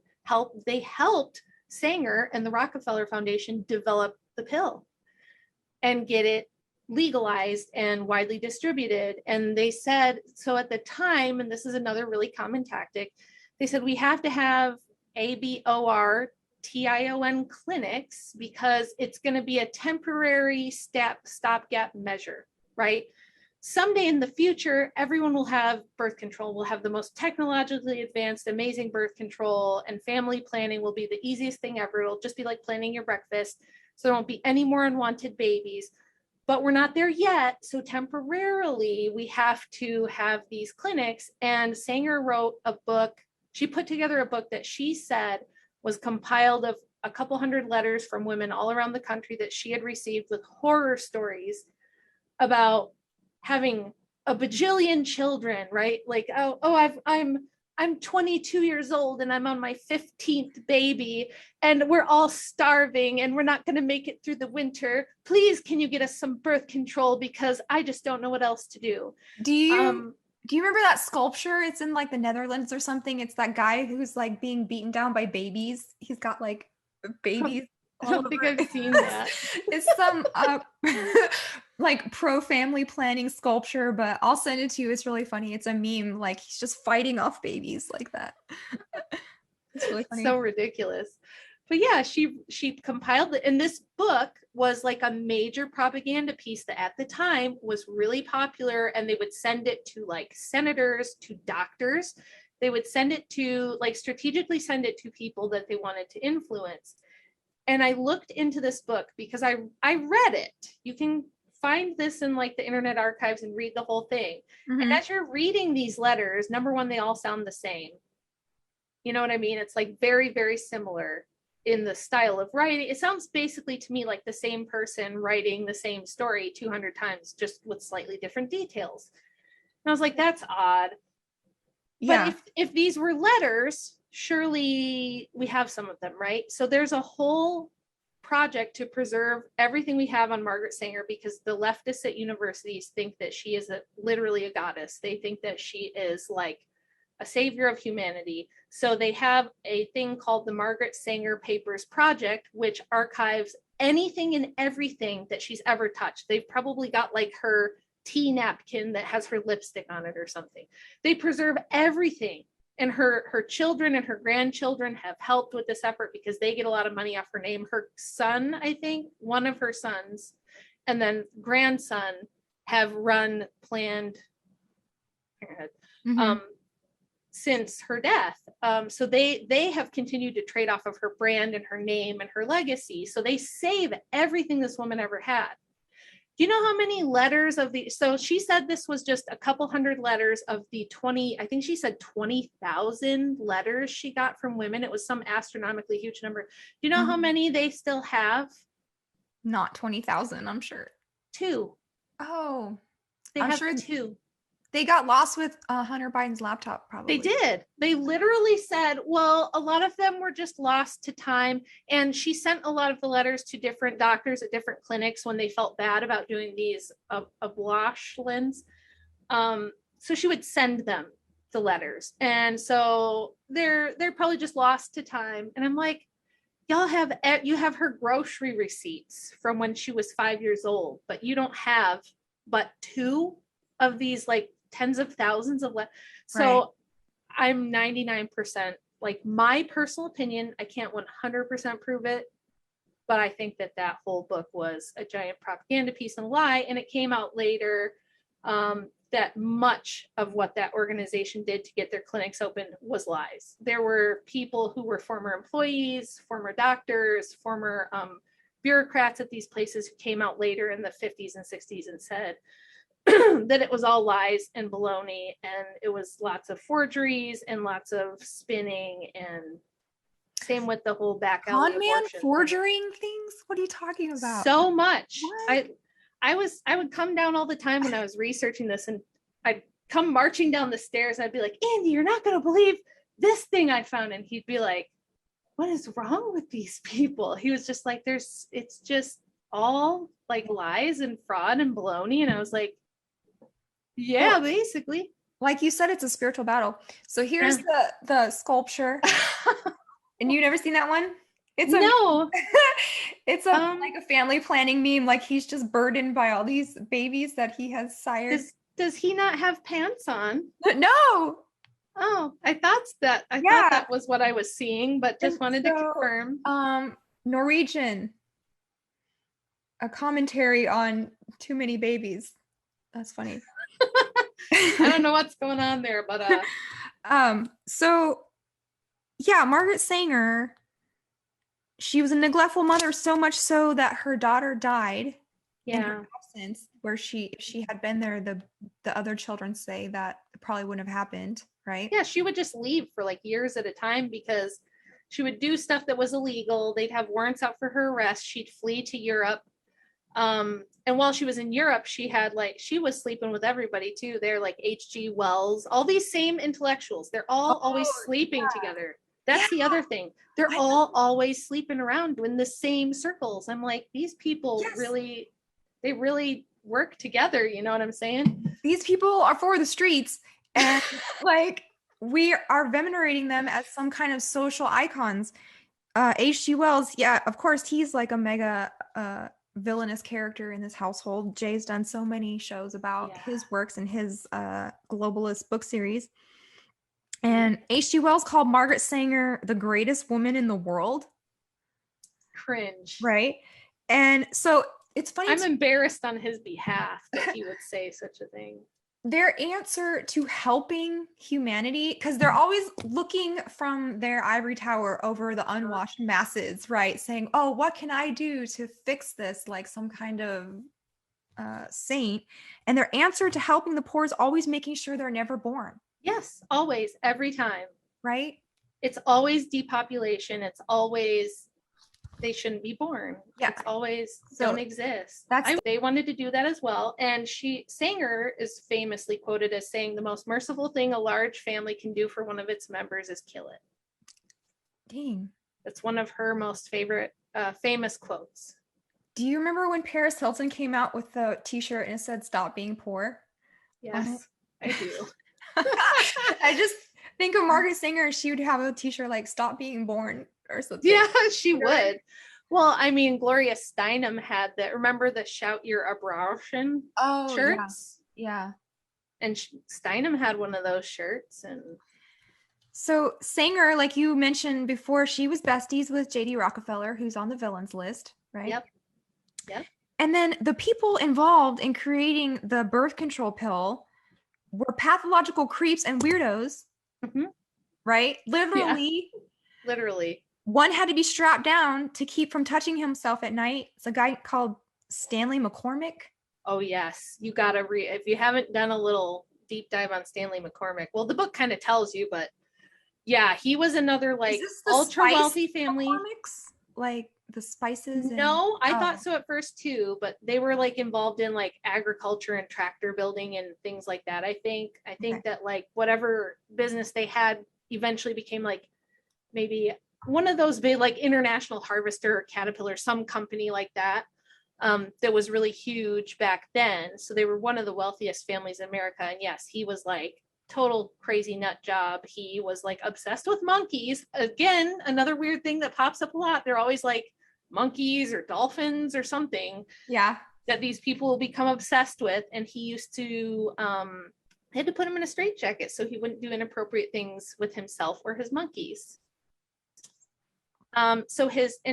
Speaker 2: they helped Sanger and the Rockefeller Foundation develop the pill and get it legalized and widely distributed. And they said, so at the time, and this is another really common tactic, they said we have to have ABORTION clinics because it's going to be a temporary stopgap measure, right? Someday in the future, everyone will have birth control. We'll have the most technologically advanced, amazing birth control, and family planning will be the easiest thing ever. It'll just be like planning your breakfast. So there won't be any more unwanted babies. But we're not there yet. So temporarily, we have to have these clinics. And Sanger wrote a book. She put together a book that she said was compiled of a couple hundred letters from women all around the country that she had received with horror stories about having a bajillion children, right? Like, I'm 22 years old and I'm on my 15th baby and we're all starving and we're not going to make it through the winter. Please, can you get us some birth control because I just don't know what else to do.
Speaker 1: Do you remember that sculpture? It's in like the Netherlands or something. It's that guy who's like being beaten down by babies. He's got like babies.
Speaker 2: I don't think I've seen that.
Speaker 1: It's some like pro-family planning sculpture, but I'll send it to you. It's really funny. It's a meme. Like, he's just fighting off babies like that. It's really funny.
Speaker 2: So ridiculous. But yeah, she compiled it. And this book was like a major propaganda piece that at the time was really popular. And they would send it to like senators, to doctors. They would send it to, like, strategically send it to people that they wanted to influence. And I looked into this book because I read it. You can find this in like the Internet Archives and read the whole thing. Mm-hmm. And as you're reading these letters, number one, they all sound the same. You know what I mean? It's like very, very similar in the style of writing. It sounds basically to me like the same person writing the same story 200 times, just with slightly different details. And I was like, that's odd. Yeah. But if these were letters, surely we have some of them, right? So there's a whole project to preserve everything we have on Margaret Sanger, because the leftists at universities think that she is literally a goddess. They think that she is like a savior of humanity. So they have a thing called the Margaret Sanger Papers Project, which archives anything and everything that she's ever touched. They've probably got like her tea napkin that has her lipstick on it or something. They preserve everything. and her children and her grandchildren have helped with this effort because they get a lot of money off her name. Her son, I think, one of her sons, and then grandson have run Planned Parenthood since her death. So they have continued to trade off of her brand and her name and her legacy. So they save everything this woman ever had. Do you know how many letters of the, so she said this was just a couple hundred letters of the 20, I think she said 20,000 letters she got from women. It was some astronomically huge number. Do you know how many they still have?
Speaker 1: Not 20,000, I'm sure.
Speaker 2: 2.
Speaker 1: Oh,
Speaker 2: they
Speaker 1: I'm
Speaker 2: have
Speaker 1: sure
Speaker 2: 2.
Speaker 1: They got lost with Hunter Biden's laptop, probably.
Speaker 2: They did. They literally said, well, a lot of them were just lost to time. And she sent a lot of the letters to different doctors at different clinics when they felt bad about doing these ablations. So she would send them the letters. And so they're probably just lost to time. And I'm like, you have her grocery receipts from when she was 5 years old, but you don't have but 2 of these like tens of thousands of so right. I'm 99%, like, my personal opinion, I can't 100% prove it, but I think that whole book was a giant propaganda piece and a lie. And it came out later that much of what that organization did to get their clinics open was lies. There were people who were former employees, former doctors, former bureaucrats at these places who came out later in the 50s and 60s and said that it was all lies and baloney, and it was lots of forgeries and lots of spinning, and same with the whole back alley
Speaker 1: con man forgering things. What are you talking about?
Speaker 2: So much. What? I would come down all the time when I was researching this, and I'd come marching down the stairs and I'd be like, Andy, you're not gonna believe this thing I found. And he'd be like, what is wrong with these people? He was just like, it's just all like lies and fraud and baloney. And I was like, yeah, well, basically.
Speaker 1: Like you said, it's a spiritual battle. So here's the sculpture. And you've never seen that one? It's
Speaker 2: no.
Speaker 1: It's like a family planning meme. Like, he's just burdened by all these babies that he has sired.
Speaker 2: Does he not have pants on?
Speaker 1: No.
Speaker 2: Oh, I thought that was what I was seeing, but just wanted to confirm.
Speaker 1: Norwegian. A commentary on too many babies. That's funny.
Speaker 2: I don't know what's going on there, but
Speaker 1: so yeah, Margaret Sanger, she was a neglectful mother, so much so that her daughter died in her absence, where if she had been there, the other children say that it probably wouldn't have happened, right?
Speaker 2: Yeah, she would just leave for like years at a time because she would do stuff that was illegal. They'd have warrants out for her arrest. She'd flee to Europe. And while she was in Europe, she was sleeping with everybody too. They're like H.G. Wells, all these same intellectuals. They're all always sleeping together. That's the other thing. They're all always sleeping around in the same circles. I'm like, these people really work together. You know what I'm saying?
Speaker 1: These people are for the streets, and like, we are venerating them as some kind of social icons. H.G. Wells, yeah, of course, he's like a mega villainous character in this household. Jay's done so many shows about his works and his globalist book series. And H.G. Wells called Margaret Sanger the greatest woman in the world.
Speaker 2: Cringe.
Speaker 1: Right? And so it's funny.
Speaker 2: I'm embarrassed on his behalf that he would say such a thing.
Speaker 1: Their answer to helping humanity, because they're always looking from their ivory tower over the unwashed masses, right? Saying, oh, what can I do to fix this? Like some kind of saint. And their answer to helping the poor is always making sure they're never born.
Speaker 2: Yes, always, every time.
Speaker 1: Right?
Speaker 2: It's always depopulation. It's always they shouldn't be born. Yeah. It's always don't exist. They wanted to do that as well. And Sanger is famously quoted as saying, the most merciful thing a large family can do for one of its members is kill it.
Speaker 1: Dang.
Speaker 2: That's one of her most favorite famous quotes.
Speaker 1: Do you remember when Paris Hilton came out with the t-shirt and it said, stop being poor?
Speaker 2: Yes, I do.
Speaker 1: I just think of Margaret Sanger. She would have a t-shirt like stop being born or something.
Speaker 2: Yeah, she would. Well, I mean, Gloria Steinem had that. Remember the Shout Your Abortion shirts?
Speaker 1: Yeah.
Speaker 2: And Steinem had one of those shirts. And
Speaker 1: So Sanger, like you mentioned before, she was besties with J.D. Rockefeller, who's on the villains list, right?
Speaker 2: Yep. Yep.
Speaker 1: And then the people involved in creating the birth control pill were pathological creeps and weirdos, right? Literally.
Speaker 2: Yeah. Literally.
Speaker 1: One had to be strapped down to keep from touching himself at night. It's a guy called Stanley McCormick.
Speaker 2: Oh yes, you gotta read. If you haven't done a little deep dive on Stanley McCormick, well, the book kind of tells you, but yeah, he was another like ultra wealthy family.
Speaker 1: McCormick's? Like the spices?
Speaker 2: No, I thought so at first too, but they were like involved in like agriculture and tractor building and things like that. I think that like whatever business they had eventually became like maybe one of those big like International Harvester or Caterpillar, some company like that, that was really huge back then. So they were one of the wealthiest families in America. And yes, he was like total crazy nut job. He was like obsessed with monkeys. Again, another weird thing that pops up a lot. They're always like monkeys or dolphins or something.
Speaker 1: Yeah.
Speaker 2: That these people will become obsessed with. And he used to, they had to put him in a straitjacket so he wouldn't do inappropriate things with himself or his monkeys. And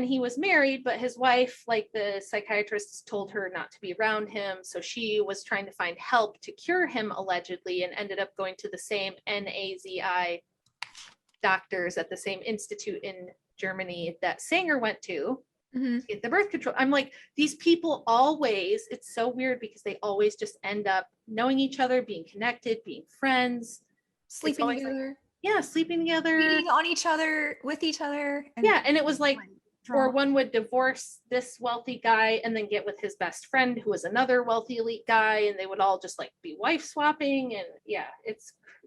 Speaker 2: he was married, but his wife, like the psychiatrist told her not to be around him. So she was trying to find help to cure him allegedly and ended up going to the same NAZI doctors at the same institute in Germany that Sanger went to get the birth control. I'm like, these people always, it's so weird because they always just end up knowing each other, being connected, being friends.
Speaker 1: Sleeping together.
Speaker 2: Like, yeah, sleeping together.
Speaker 1: Being on each other, with each other.
Speaker 2: And it was like, or one would divorce this wealthy guy and then get with his best friend who was another wealthy elite guy, and they would all just like be wife swapping. And yeah,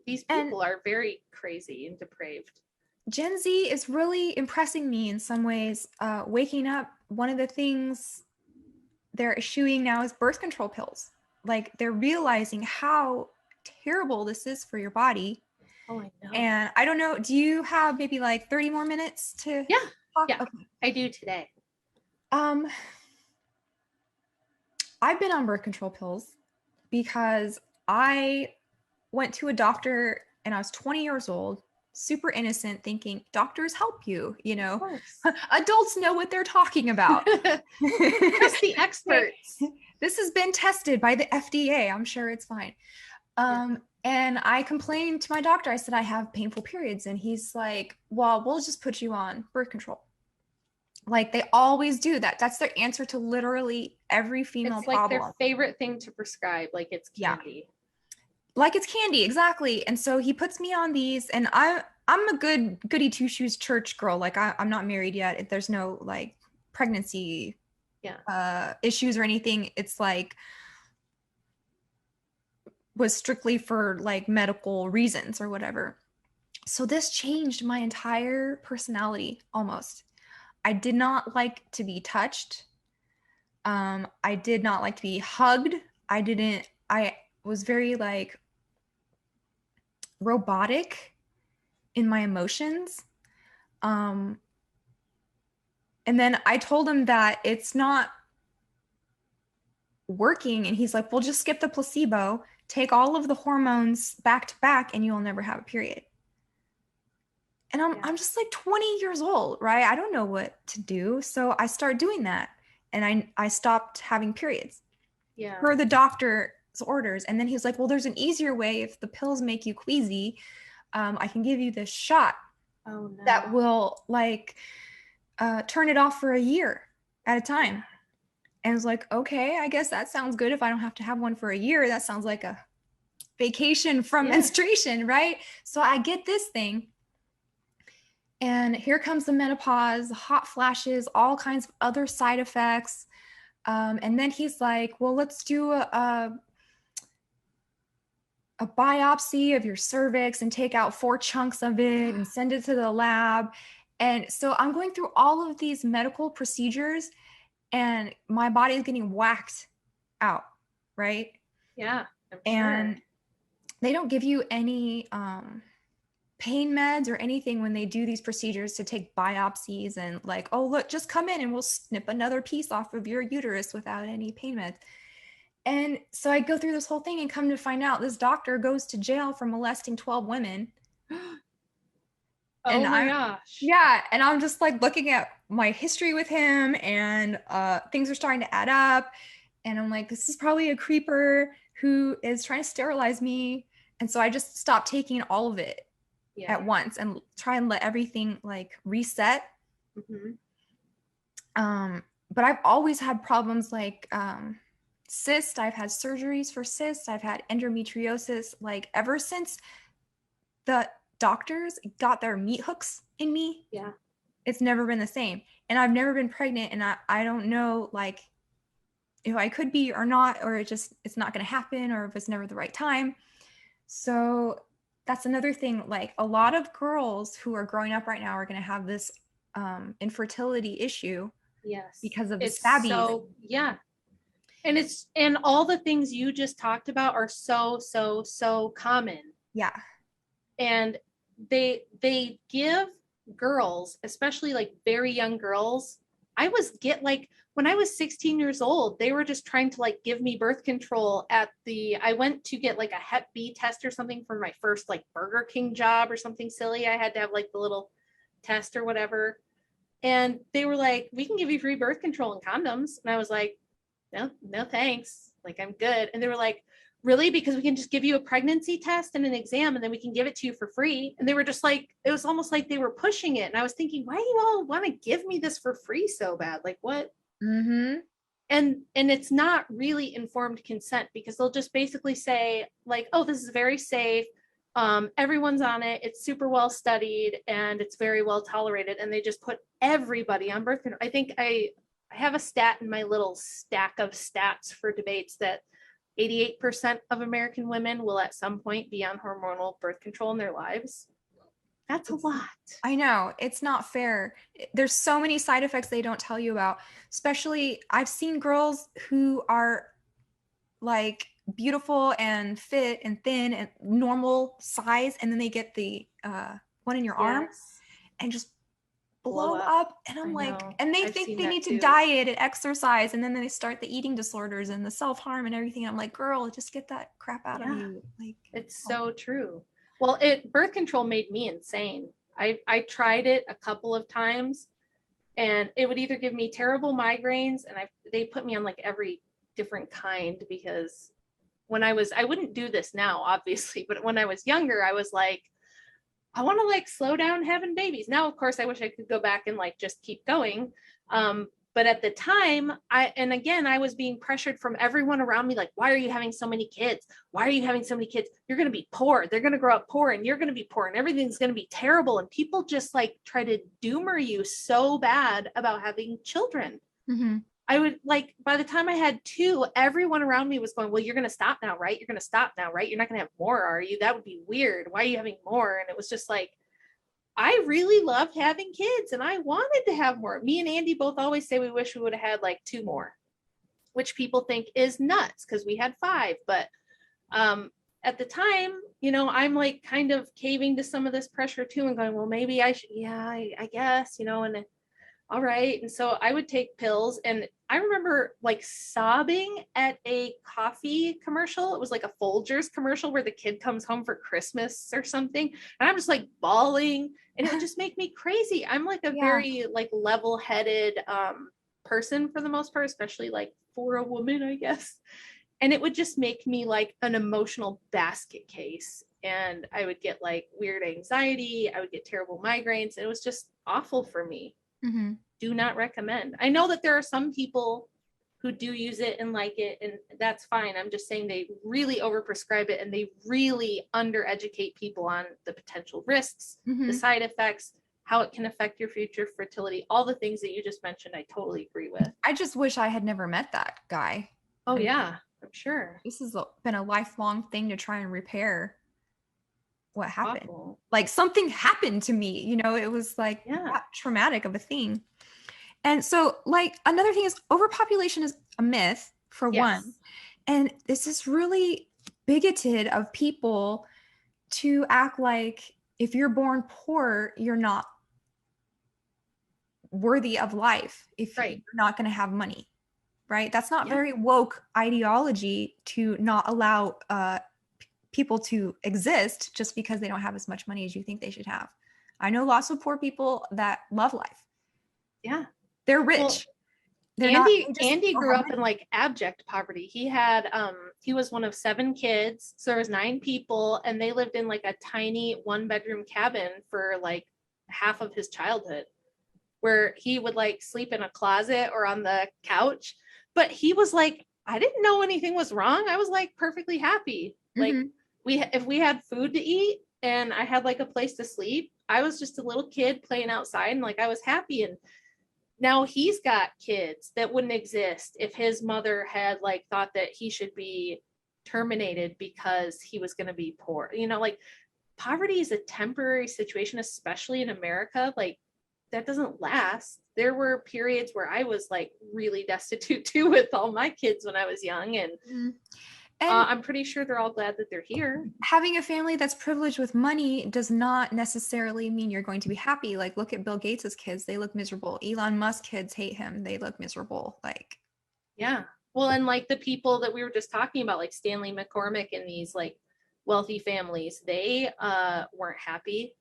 Speaker 2: these people are very crazy and depraved.
Speaker 1: Gen Z is really impressing me in some ways. Waking up, one of the things they're eschewing now is birth control pills. Like they're realizing how terrible this is for your body.
Speaker 2: Oh, I know.
Speaker 1: And I don't know, do you have maybe like 30 more minutes to talk?
Speaker 2: Yeah,
Speaker 1: okay.
Speaker 2: I do today.
Speaker 1: I've been on birth control pills because I went to a doctor and I was 20 years old, super innocent, thinking doctors help you, you know. Adults know what they're talking about.
Speaker 2: Trust the experts.
Speaker 1: This has been tested by the FDA. I'm sure it's fine. And I complained to my doctor. I said, I have painful periods. And he's like, well, we'll just put you on birth control. Like they always do that. That's their answer to literally every female problem.
Speaker 2: It's like their favorite thing to prescribe. Like it's candy.
Speaker 1: Yeah. Like it's candy, exactly. And so he puts me on these, and I'm a goody two shoes church girl. Like I'm not married yet. There's no like pregnancy issues or anything. It's like was strictly for like medical reasons or whatever. So this changed my entire personality almost. I did not like to be touched. I did not like to be hugged. I was very like robotic in my emotions. And then I told him that it's not working. And he's like, well, just skip the placebo, take all of the hormones back to back, and you'll never have a period. And I'm just like 20 years old, right? I don't know what to do. So I started doing that. And I stopped having periods per the doctor's orders. And then he was like, well, there's an easier way. If the pills make you queasy, I can give you this shot that will like turn it off for a year at a time. And I was like, okay, I guess that sounds good. If I don't have to have one for a year, that sounds like a vacation from menstruation, right? So I get this thing. And here comes the menopause, hot flashes, all kinds of other side effects. And then he's like, well, let's do a biopsy of your cervix and take out 4 chunks of it and send it to the lab. And so I'm going through all of these medical procedures and my body is getting whacked out, right?
Speaker 2: Yeah.
Speaker 1: And they don't give you any pain meds or anything when they do these procedures to take biopsies and like, oh, look, just come in and we'll snip another piece off of your uterus without any pain meds. And so I go through this whole thing and come to find out this doctor goes to jail for molesting 12 women.
Speaker 2: Oh my gosh.
Speaker 1: Yeah, and I'm just like looking at my history with him, and things are starting to add up, and I'm like, this is probably a creeper who is trying to sterilize me. And so I just stopped taking all of it at once and try and let everything like reset. But I've always had problems like cysts. I've had surgeries for cysts. I've had endometriosis. Like ever since the doctors got their meat hooks in me, it's never been the same. And I've never been pregnant, and I don't know like if I could be or not, or it's not going to happen, or if it's never the right time. So that's another thing. Like a lot of girls who are growing up right now are going to have this infertility issue.
Speaker 2: Yes.
Speaker 1: Because of the stabbies.
Speaker 2: So, yeah. And all the things you just talked about are so common.
Speaker 1: Yeah.
Speaker 2: And they give girls, especially like very young girls, when I was 16 years old, they were just trying to like give me birth control I went to get like a Hep B test or something for my first like Burger King job or something silly. I had to have like the little test or whatever. And they were like, we can give you free birth control and condoms. And I was like, no, thanks. Like, I'm good. And they were like, really? Because we can just give you a pregnancy test and an exam, and then we can give it to you for free. And they were just like, it was almost like they were pushing it. And I was thinking, why do you all want to give me this for free so bad? Like, what? And it's not really informed consent, because they'll just basically say like, oh, this is very safe. Everyone's on it. It's super well studied and it's very well tolerated. And they just put everybody on birth control. I think I have a stat in my little stack of stats for debates that 88% of American women will at some point be on hormonal birth control in their lives. That's a lot.
Speaker 1: I know. It's not fair. There's so many side effects they don't tell you about. Especially, I've seen girls who are like beautiful and fit and thin and normal size, and then they get the one in your arm and just blow up. And I'm like, and they think they need to diet and exercise, and then they start the eating disorders and the self-harm and everything. I'm like, girl, just get that crap out of you. Like,
Speaker 2: it's so true. Well, birth control made me insane. I tried it a couple of times, and it would either give me terrible migraines, and they put me on like every different kind, because I wouldn't do this now, obviously, but when I was younger, I was like, I want to like slow down having babies. Now, of course, I wish I could go back and like just keep going. But at the time, I was being pressured from everyone around me. Like, why are you having so many kids? Why are you having so many kids? You're going to be poor. They're going to grow up poor, and you're going to be poor, and everything's going to be terrible. And people just like try to doomer you so bad about having children. I would like, by the time I had 2, everyone around me was going, well, you're going to stop now, right? You're going to stop now, right? You're not going to have more, are you? That would be weird. Why are you having more? And it was just like, I really loved having kids, and I wanted to have more. Me and Andy both always say we wish we would have had like 2 more, which people think is nuts because we had 5. But at the time, I'm like kind of caving to some of this pressure too, and going, well, maybe I should, I guess, and all right. And so I would take pills, and I remember like sobbing at a coffee commercial. It was like a Folgers commercial where the kid comes home for Christmas or something. And I'm just like bawling, and it would just make me crazy. I'm like a very like level-headed person for the most part, especially like for a woman, I guess. And it would just make me like an emotional basket case. And I would get like weird anxiety. I would get terrible migraines. And it was just awful for me. Do not recommend. I know that there are some people who do use it and like it, and that's fine. I'm just saying they really overprescribe it, and they really undereducate people on the potential risks, the side effects, how it can affect your future fertility, all the things that you just mentioned. I totally agree with.
Speaker 1: I just wish I had never met that guy.
Speaker 2: Oh, yeah, I'm sure.
Speaker 1: This has been a lifelong thing to try and repair what happened.
Speaker 2: Awful.
Speaker 1: Like something happened to me, it was like that traumatic of a thing. And so like another thing is overpopulation is a myth for one. And this is really bigoted of people to act like if you're born poor, you're not worthy of life if you're not going to have money, right? That's not very woke ideology to not allow people to exist just because they don't have as much money as you think they should have. I know lots of poor people that love life.
Speaker 2: Yeah.
Speaker 1: They're rich.
Speaker 2: Well,
Speaker 1: They're not. They just
Speaker 2: Andy
Speaker 1: don't
Speaker 2: grew
Speaker 1: have
Speaker 2: up in
Speaker 1: money.
Speaker 2: like abject poverty. He was one of 7 kids, so there was 9 people, and they lived in like a tiny 1-bedroom cabin for like half of his childhood, where he would like sleep in a closet or on the couch. But he was like, I didn't know anything was wrong. I was like perfectly happy. Like
Speaker 1: Mhm.
Speaker 2: if we had food to eat and I had like a place to sleep, I was just a little kid playing outside and like I was happy. And now he's got kids that wouldn't exist if his mother had like thought that he should be terminated because he was going to be poor. You know, like poverty is a temporary situation, especially in America. Like that doesn't last. There were periods where I was like really destitute too with all my kids when I was young, and
Speaker 1: Mhm. And
Speaker 2: I'm pretty sure they're all glad that they're here.
Speaker 1: having a family that's privileged with money does not necessarily mean you're going to be happy. Like, look at Bill Gates's kids; they look miserable. Elon Musk kids hate him; they look miserable. Like,
Speaker 2: Yeah. Well, and like the people that we were just talking about, like Stanley McCormick and these like wealthy families, they weren't happy.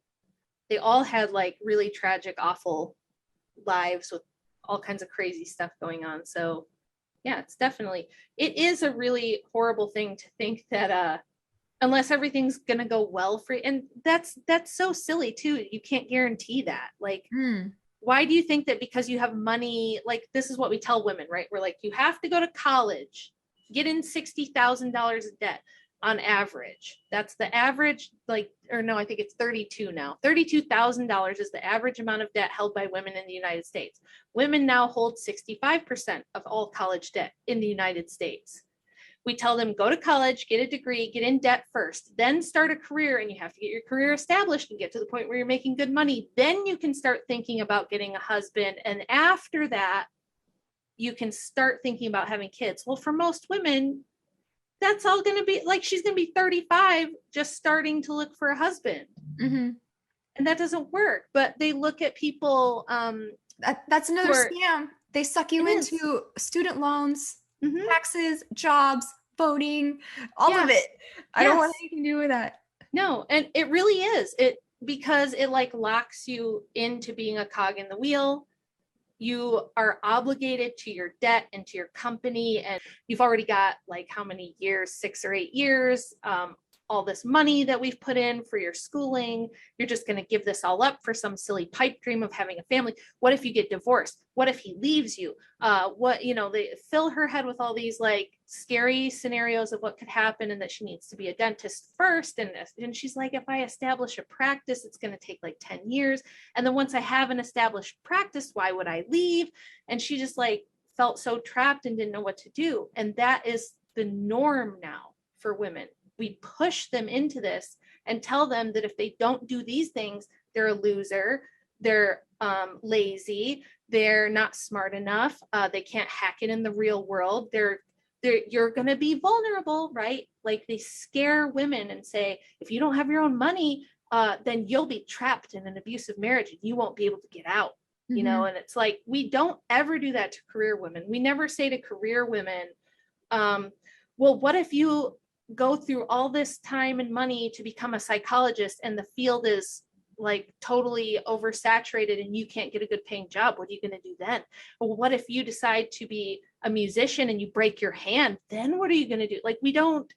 Speaker 2: They all had like really tragic, awful lives with all kinds of crazy stuff going on. So yeah, it is a really horrible thing to think that unless everything's gonna go well for you, and that's so silly too. You can't guarantee that. Like, why do you think that because you have money, like this is what we tell women, right? We're like, you have to go to college, get in $60,000 of debt on average. That's the average, like, or no, I think it's 32 now. $32,000 is the average amount of debt held by women in the United States. Women now hold 65% of all college debt in the United States. We tell them go to college, get a degree, get in debt first, then start a career, and you have to get your career established and get to the point where you're making good money. Then you can start thinking about getting a husband. And after that, you can start thinking about having kids. Well, for most women, that's all going to be like she's going to be 35 just starting to look for a husband.
Speaker 1: mm-hmm.
Speaker 2: And that doesn't work. But they look at people.
Speaker 1: That's another scam. They suck you into student loans, taxes, jobs, voting, all of it. I don't want anything to do with that.
Speaker 2: No, and it really is. Because it like locks you into being a cog in the wheel. You are obligated to your debt and to your company, and you've already got like how many years, 6 or 8 years, all this money that we've put in for your schooling. You're just going to give this all up for some silly pipe dream of having a family. What if you get divorced? What if he leaves you? They fill her head with all these like scary scenarios of what could happen, and that she needs to be a dentist first. And she's like, if I establish a practice, it's going to take like 10 years. And then once I have an established practice, why would I leave? And she just like felt so trapped and didn't know what to do. And that is the norm now for women. We push them into this and tell them that if they don't do these things, they're a loser, they're lazy, they're not smart enough, they can't hack it in the real world, you're going to be vulnerable, right? Like they scare women and say, if you don't have your own money, then you'll be trapped in an abusive marriage and you won't be able to get out. You know, and it's like, we don't ever do that to career women. We never say to career women, well, what if you go through all this time and money to become a psychologist and the field is like totally oversaturated and you can't get a good paying job? What are you going to do then? Well, what if you decide to be a musician and you break your hand? Then what are you going to do? Like, we don't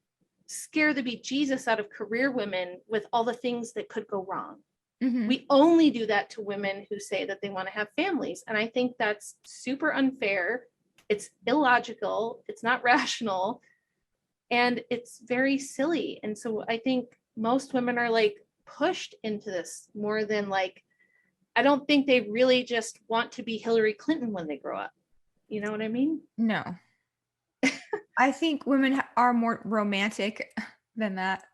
Speaker 2: scare the bejesus out of career women with all the things that could go wrong. We only do that to women who say that they want to have families. And I think that's super unfair. It's illogical. It's not rational. And it's very silly. And so I think most women are like pushed into this more than like, I don't think they really just want to be Hillary Clinton when they grow up. You know what I mean?
Speaker 1: No. I think women are more romantic than that.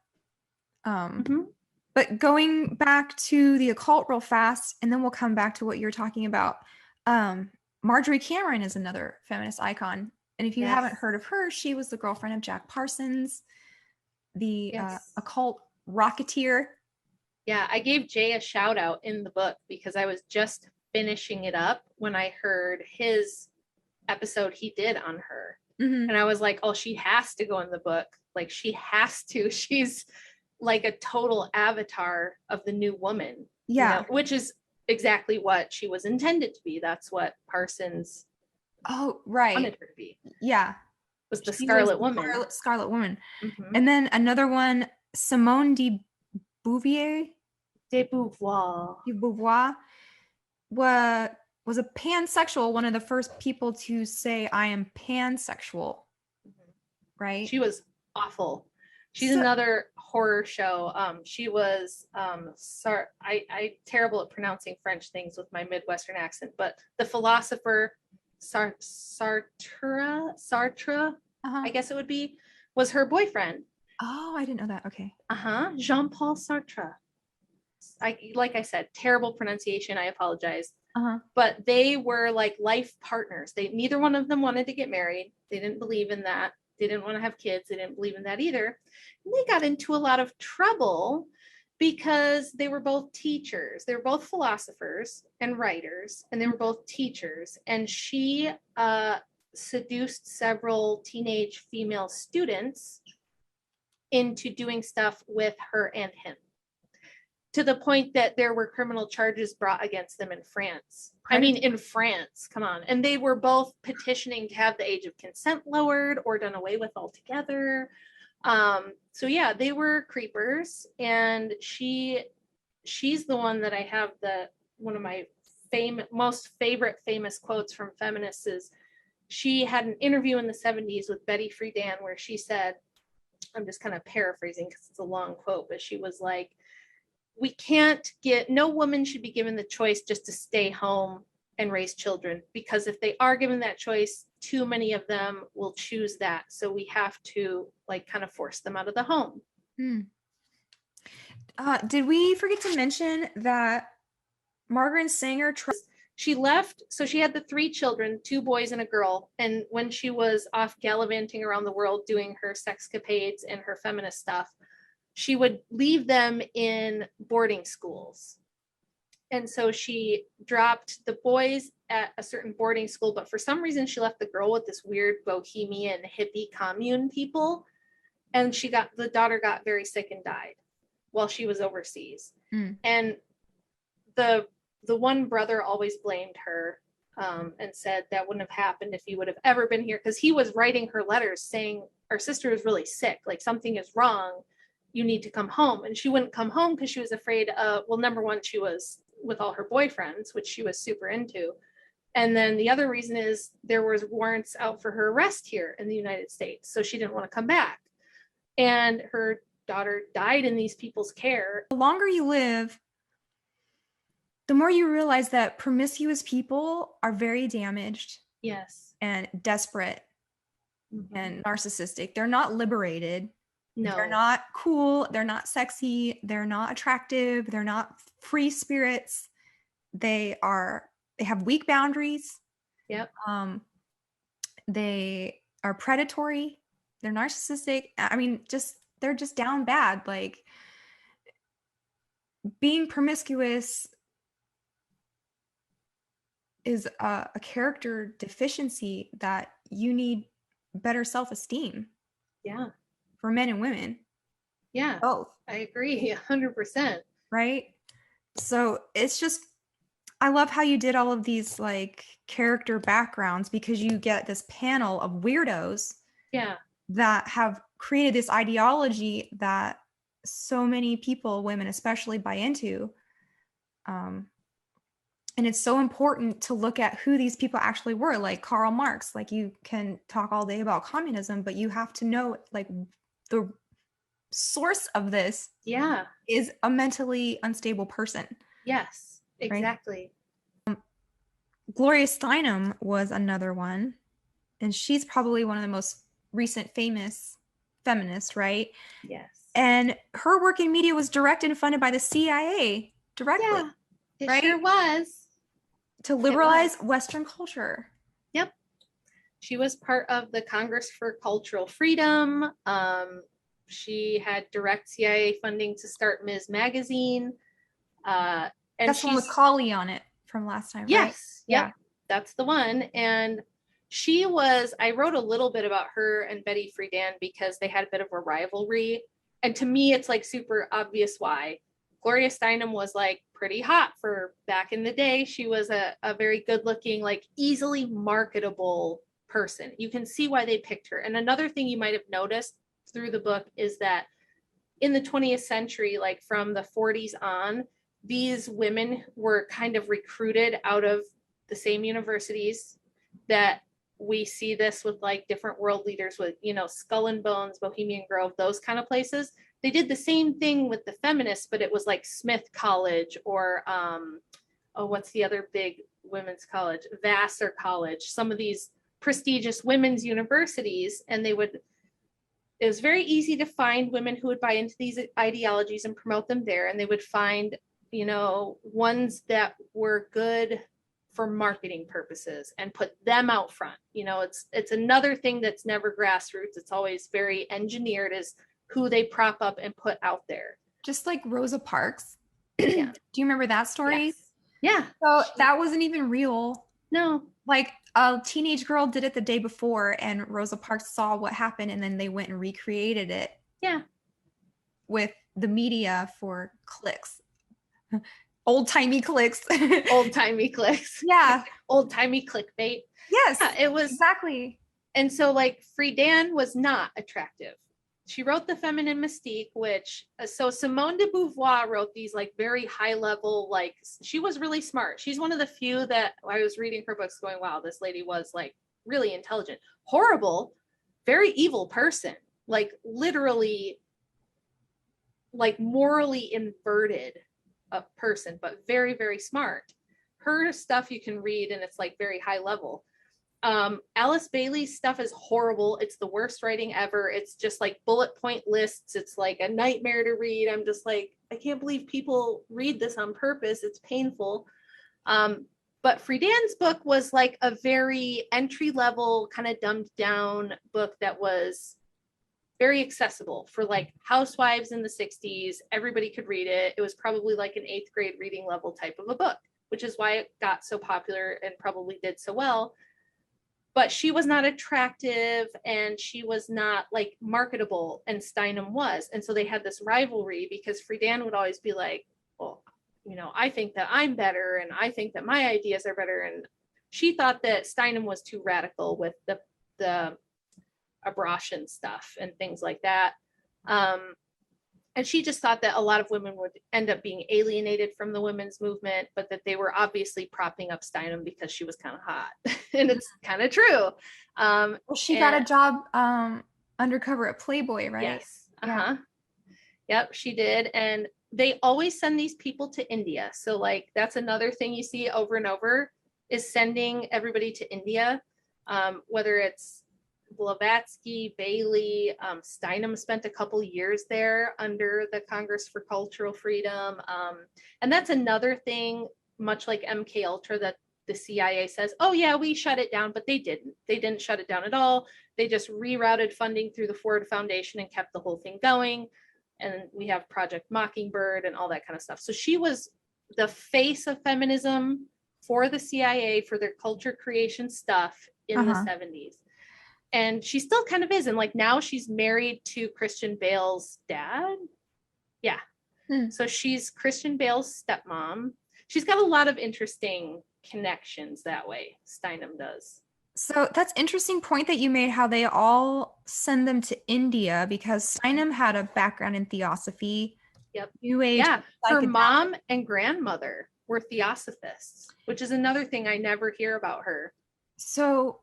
Speaker 1: But going back to the occult real fast, and then we'll come back to what you're talking about. Marjorie Cameron is another feminist icon. And if you haven't heard of her, she was the girlfriend of Jack Parsons, the occult rocketeer.
Speaker 2: Yeah, I gave Jay a shout out in the book because I was just finishing it up when I heard his episode he did on her. And I was like, oh, she has to go in the book. Like, she has to. She's like a total avatar of the new woman.
Speaker 1: Yeah.
Speaker 2: Which is exactly what she was intended to be. That's what Parsons
Speaker 1: Oh, right.
Speaker 2: wanted her to be.
Speaker 1: Yeah.
Speaker 2: Was the
Speaker 1: She
Speaker 2: Scarlet
Speaker 1: was
Speaker 2: Woman.
Speaker 1: Scarlet Woman.
Speaker 2: Mm-hmm.
Speaker 1: And then another one, Simone de Beauvoir.
Speaker 2: De Beauvoir.
Speaker 1: De Beauvoir was a pansexual, one of the first people to say, I am pansexual.
Speaker 2: Mm-hmm.
Speaker 1: Right?
Speaker 2: She was awful. She's
Speaker 1: So,
Speaker 2: another horror show. She was I terrible at pronouncing French things with my Midwestern accent, but the philosopher Sartre, I guess it would be, was her boyfriend.
Speaker 1: Oh, I didn't know that. Okay.
Speaker 2: Jean-Paul Sartre. Like I said, terrible pronunciation. I apologize.
Speaker 1: Uh-huh.
Speaker 2: But they were like life partners. Neither one of them wanted to get married. They didn't believe in that. They didn't want to have kids. They didn't believe in that either. And they got into a lot of trouble because they were both teachers. They were both philosophers and writers, and they were both teachers. And she seduced several teenage female students into doing stuff with her and him, to the point that there were criminal charges brought against them in France. I mean, in France, come on. And they were both petitioning to have the age of consent lowered or done away with altogether. So yeah, they were creepers. And she's the one that I have one of my most favorite famous quotes from feminists is, she had an interview in the 70s with Betty Friedan where she said, I'm just kind of paraphrasing because it's a long quote, but she was like, no woman should be given the choice just to stay home and raise children, because if they are given that choice, too many of them will choose that. So we have to like kind of force them out of the home.
Speaker 1: Did we forget to mention that Margaret Sanger
Speaker 2: she left, so she had the 3 children, 2 boys and a girl, and when she was off gallivanting around the world doing her sexcapades and her feminist stuff, she would leave them in boarding schools. And so she dropped the boys at a certain boarding school, but for some reason she left the girl with this weird bohemian hippie commune people. And the daughter got very sick and died while she was overseas. And the one brother always blamed her and said that wouldn't have happened if he would have ever been here, because he was writing her letters saying, our sister is really sick, like something is wrong, you need to come home. And she wouldn't come home because she was afraid well, number one, she was with all her boyfriends, which she was super into. And then the other reason is there was warrants out for her arrest here in the United States. So she didn't want to come back. And her daughter died in these people's care.
Speaker 1: The longer you live, the more you realize that promiscuous people are very damaged.
Speaker 2: Yes.
Speaker 1: And desperate and narcissistic. They're not liberated.
Speaker 2: No.
Speaker 1: They're not cool. They're not sexy. They're not attractive. They're not free spirits. They have weak boundaries.
Speaker 2: Yep.
Speaker 1: They are predatory. They're narcissistic. I mean, they're just down bad. Like, being promiscuous is a character deficiency that you need better self-esteem.
Speaker 2: Yeah.
Speaker 1: For men and women.
Speaker 2: Yeah.
Speaker 1: Both.
Speaker 2: I agree 100%.
Speaker 1: Right? So it's just, I love how you did all of these like character backgrounds, because you get this panel of weirdos.
Speaker 2: Yeah.
Speaker 1: That have created this ideology that so many people, women especially, buy into. And it's so important to look at who these people actually were, like Karl Marx. Like, you can talk all day about communism, but you have to know, like, the source of this is a mentally unstable person.
Speaker 2: Yes, exactly.
Speaker 1: Right? Gloria Steinem was another one, and she's probably one of the most recent famous feminists, right?
Speaker 2: Yes.
Speaker 1: And her work in media was directed and funded by the CIA directly.
Speaker 2: Yeah, it sure was.
Speaker 1: To liberalize Western culture.
Speaker 2: Yep. She was part of the Congress for Cultural Freedom. She had direct CIA funding to start Ms. Magazine. And
Speaker 1: that's one with Colley on it from last time,
Speaker 2: yes,
Speaker 1: right?
Speaker 2: Yep, yeah, that's the one. And I wrote a little bit about her and Betty Friedan because they had a bit of a rivalry. And to me, it's like super obvious why. Gloria Steinem was like pretty hot for back in the day. She was a very good looking, like easily marketable person. You can see why they picked her. And another thing you might have noticed through the book is that in the 20th century, like from the 40s on, these women were kind of recruited out of the same universities that we see this with like different world leaders with, you know, Skull and Bones, Bohemian Grove, those kind of places. They did the same thing with the feminists, but it was like Smith College or, what's the other big women's college? Vassar College, some of these prestigious women's universities. And it was very easy to find women who would buy into these ideologies and promote them there. And they would find, you know, ones that were good for marketing purposes and put them out front. You know, it's another thing that's never grassroots. It's always very engineered as who they prop up and put out there.
Speaker 1: Just like Rosa Parks.
Speaker 2: Yeah.
Speaker 1: Do you remember that story?
Speaker 2: Yes. Yeah.
Speaker 1: So that wasn't even real.
Speaker 2: No.
Speaker 1: Like a teenage girl did it the day before and Rosa Parks saw what happened and then they went and recreated it.
Speaker 2: Yeah.
Speaker 1: With the media for clicks. Old-timey clicks.
Speaker 2: Old-timey clicks.
Speaker 1: Yeah.
Speaker 2: Old-timey clickbait.
Speaker 1: Yes.
Speaker 2: Yeah, it was.
Speaker 1: Exactly.
Speaker 2: And so like Friedan was not attractive. She wrote The Feminine Mystique, which, so Simone de Beauvoir wrote these like very high level, like she was really smart. She's one of the few that I was reading her books going, wow, this lady was like really intelligent, horrible, very evil person, like literally like morally inverted a person, but very, very smart. Her stuff you can read and it's like very high level. Alice Bailey's stuff is horrible. It's the worst writing ever. It's just like bullet point lists. It's like a nightmare to read. I'm just like, I can't believe people read this on purpose. It's painful. But Friedan's book was like a very entry level, kind of dumbed down book that was very accessible for like housewives in the 60s. Everybody could read it. It was probably like an 8th grade reading level type of a book, which is why it got so popular and probably did so well. But she was not attractive and she was not like marketable, and Steinem was. And so they had this rivalry because Friedan would always be like, well, you know, I think that I'm better and I think that my ideas are better. And she thought that Steinem was too radical with the abortion stuff and things like that. And she just thought that a lot of women would end up being alienated from the women's movement, but that they were obviously propping up Steinem because she was kind of hot. And it's kind of true.
Speaker 1: Well, she got a job undercover at Playboy, right?
Speaker 2: Yes. Uh-huh. Yeah. Yep, she did. And they always send these people to India. So like, that's another thing you see over and over is sending everybody to India, whether it's Blavatsky, Bailey, Steinem spent a couple years there under the Congress for Cultural Freedom. And that's another thing, much like MK Ultra, that the CIA says, oh yeah, we shut it down, but they didn't. They didn't shut it down at all. They just rerouted funding through the Ford Foundation and kept the whole thing going. And we have Project Mockingbird and all that kind of stuff. So she was the face of feminism for the CIA for their culture creation stuff in the 70s. And she still kind of is. And like now she's married to Christian Bale's dad. Yeah. So she's Christian Bale's stepmom. She's got a lot of interesting connections that way. Steinem does.
Speaker 1: So that's interesting point that you made, how they all send them to India, because Steinem had a background in theosophy.
Speaker 2: Yep.
Speaker 1: New Age.
Speaker 2: Yeah. Her mom and grandmother were theosophists, which is another thing I never hear about her.
Speaker 1: So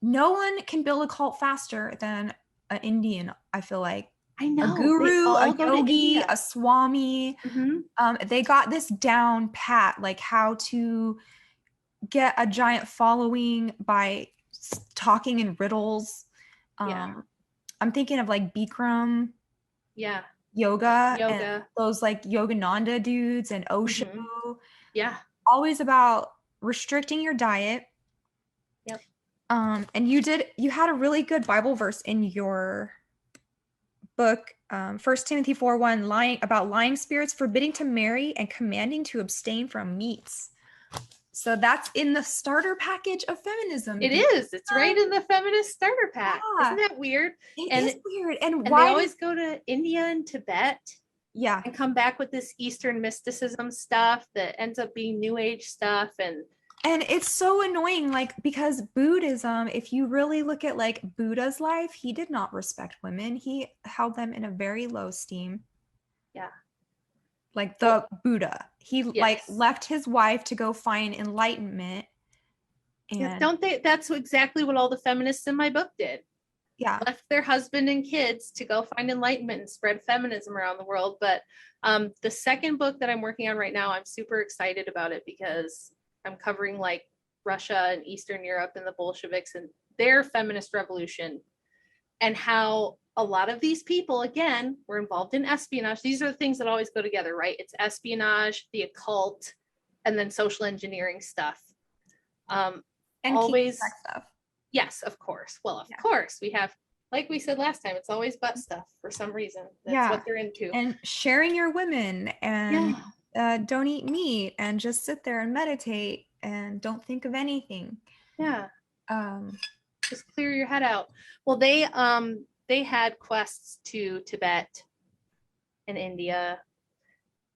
Speaker 1: no one can build a cult faster than an Indian, I feel like.
Speaker 2: I know.
Speaker 1: A guru, a yogi, a swami. They got this down pat, like how to get a giant following by talking in riddles. I'm thinking of like Bikram.
Speaker 2: Yeah.
Speaker 1: Yoga. And those like Yogananda dudes and Osho.
Speaker 2: Yeah.
Speaker 1: Always about restricting your diet.
Speaker 2: Yep.
Speaker 1: And you had a really good Bible verse in your book, 1 Timothy 4:1, lying spirits, forbidding to marry and commanding to abstain from meats. So that's in the starter package of feminism.
Speaker 2: It is. It's right in the feminist starter pack. Isn't that weird?
Speaker 1: It is weird. And
Speaker 2: why they always go to India and Tibet?
Speaker 1: Yeah.
Speaker 2: and come back with this Eastern mysticism stuff that ends up being New Age stuff.
Speaker 1: And it's so annoying, like, because Buddhism, if you really look at like Buddha's life, he did not respect women. He held them in a very low esteem.
Speaker 2: Yeah.
Speaker 1: Like the Buddha. He like
Speaker 2: Yes.
Speaker 1: left his wife to go find enlightenment. And
Speaker 2: Don't they? That's exactly what all the feminists in my book did.
Speaker 1: yeah.
Speaker 2: Left their husband and kids to go find enlightenment and spread feminism around the world. But the second book that I'm working on right now, I'm super excited about it because I'm covering like Russia and Eastern Europe and the Bolsheviks and their feminist revolution, and how a lot of these people, again, were involved in espionage. These are the things that always go together, right? It's espionage, the occult, and then social engineering stuff.
Speaker 1: And
Speaker 2: always
Speaker 1: stuff.
Speaker 2: Yes, of course. Well, of course, we have, like we said last time, it's always butt stuff for some reason. That's what they're into.
Speaker 1: And sharing your women and don't eat meat and just sit there and meditate and don't think of anything.
Speaker 2: Yeah. Just clear your head out. Well, they had quests to Tibet and India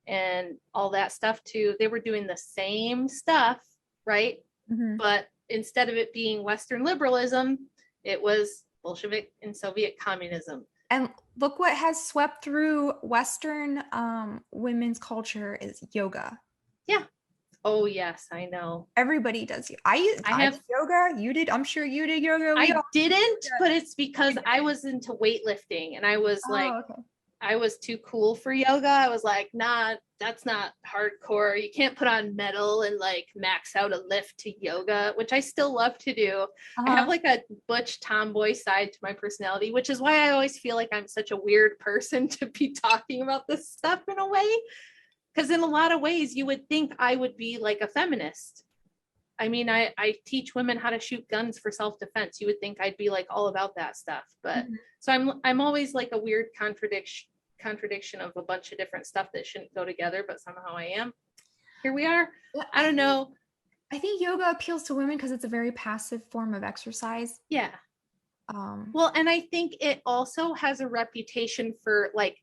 Speaker 2: and all that stuff too. They were doing the same stuff, right?
Speaker 1: Mm-hmm.
Speaker 2: But instead of it being Western liberalism, it was Bolshevik and Soviet communism.
Speaker 1: And look what has swept through Western women's culture is yoga.
Speaker 2: Yeah. Oh yes, I know.
Speaker 1: Everybody does. I have yoga. You did. I'm sure you did yoga.
Speaker 2: I didn't, but it's because I was into weightlifting and I was I was too cool for yoga. I was like, nah, that's not hardcore. You can't put on metal and like max out a lift to yoga, which I still love to do. I have like a butch tomboy side to my personality, which is why I always feel like I'm such a weird person to be talking about this stuff in a way. Because in a lot of ways, you would think I would be like a feminist. I mean, I teach women how to shoot guns for self-defense. You would think I'd be like all about that stuff. But so I'm always like a weird contradiction of a bunch of different stuff that shouldn't go together, but somehow I am. Here we are. I don't know.
Speaker 1: I think yoga appeals to women because it's a very passive form of exercise.
Speaker 2: Yeah. Well, and I think it also has a reputation for like,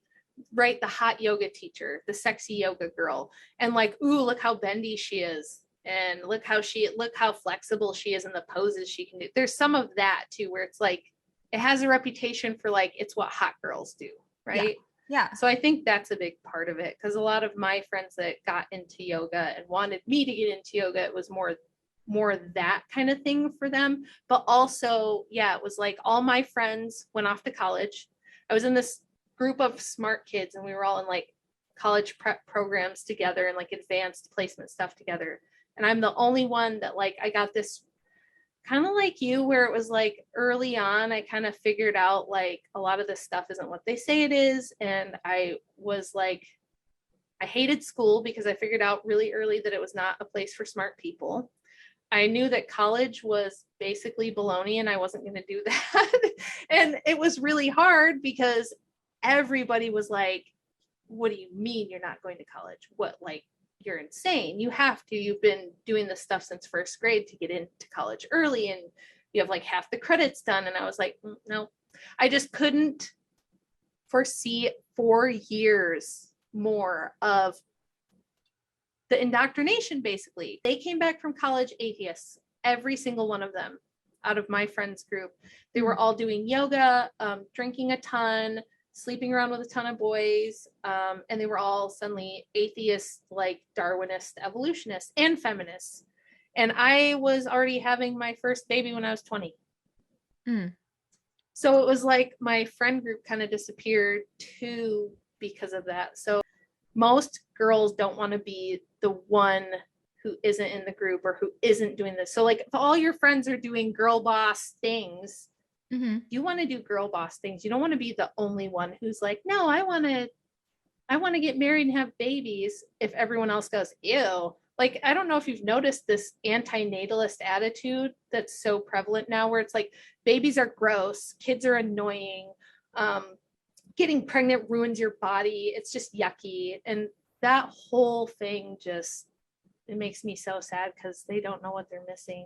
Speaker 2: right, the hot yoga teacher, the sexy yoga girl, and like, ooh, look how bendy she is, and look how flexible she is in the poses she can do. There's some of that too, where it's like it has a reputation for like it's what hot girls do, right?
Speaker 1: Yeah.
Speaker 2: So I think that's a big part of it, because a lot of my friends that got into yoga and wanted me to get into yoga, it was more that kind of thing for them. But also, yeah, it was like all my friends went off to college. I was in this group of smart kids and we were all in like college prep programs together and like advanced placement stuff together. And I'm the only one that like, I got this kind of like you, where it was like early on, I kind of figured out like a lot of this stuff isn't what they say it is. And I was like, I hated school because I figured out really early that it was not a place for smart people. I knew that college was basically baloney and I wasn't going to do that. And it was really hard because everybody was like, what do you mean you're not going to college? What, like, you're insane. You have to. You've been doing this stuff since first grade to get into college early and you have like half the credits done. And I was like, no, I just couldn't foresee 4 years more of the indoctrination. Basically, they came back from college atheists, every single one of them out of my friends group. They were all doing yoga, drinking a ton, sleeping around with a ton of boys, and they were all suddenly atheists, like Darwinist evolutionists and feminists. And I was already having my first baby when I was 20. So it was like my friend group kind of disappeared too because of that. So most girls don't want to be the one who isn't in the group or who isn't doing this. So like if all your friends are doing girl boss things, you want to do girl boss things. You don't want to be the only one who's like, no, I want to get married and have babies. If everyone else goes, ew. Like, I don't know if you've noticed this anti-natalist attitude that's so prevalent now, where it's like babies are gross, kids are annoying, getting pregnant ruins your body. It's just yucky. And that whole thing it makes me so sad because they don't know what they're missing.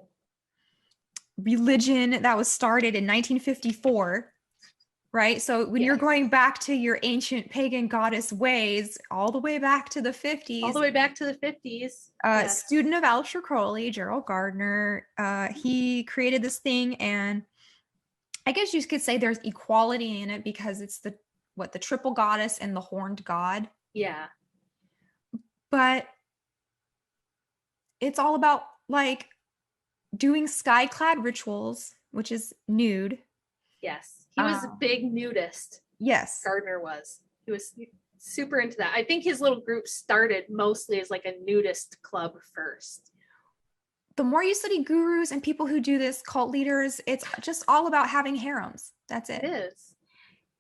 Speaker 1: Religion that was started in 1954 right? So when you're going back to your ancient pagan goddess ways, all the way back to the 50s,
Speaker 2: all the way back to the 50s.
Speaker 1: Student of Aleister Crowley, Gerald Gardner, he created this thing, and I guess you could say there's equality in it because it's the triple goddess and the horned god.
Speaker 2: Yeah.
Speaker 1: But it's all about like doing sky-clad rituals, which is nude.
Speaker 2: Yes. He was a big nudist.
Speaker 1: Yes.
Speaker 2: Gardner was. He was super into that. I think his little group started mostly as like a nudist club first.
Speaker 1: The more you study gurus and people who do this, cult leaders, it's just all about having harems. That's it.
Speaker 2: It is.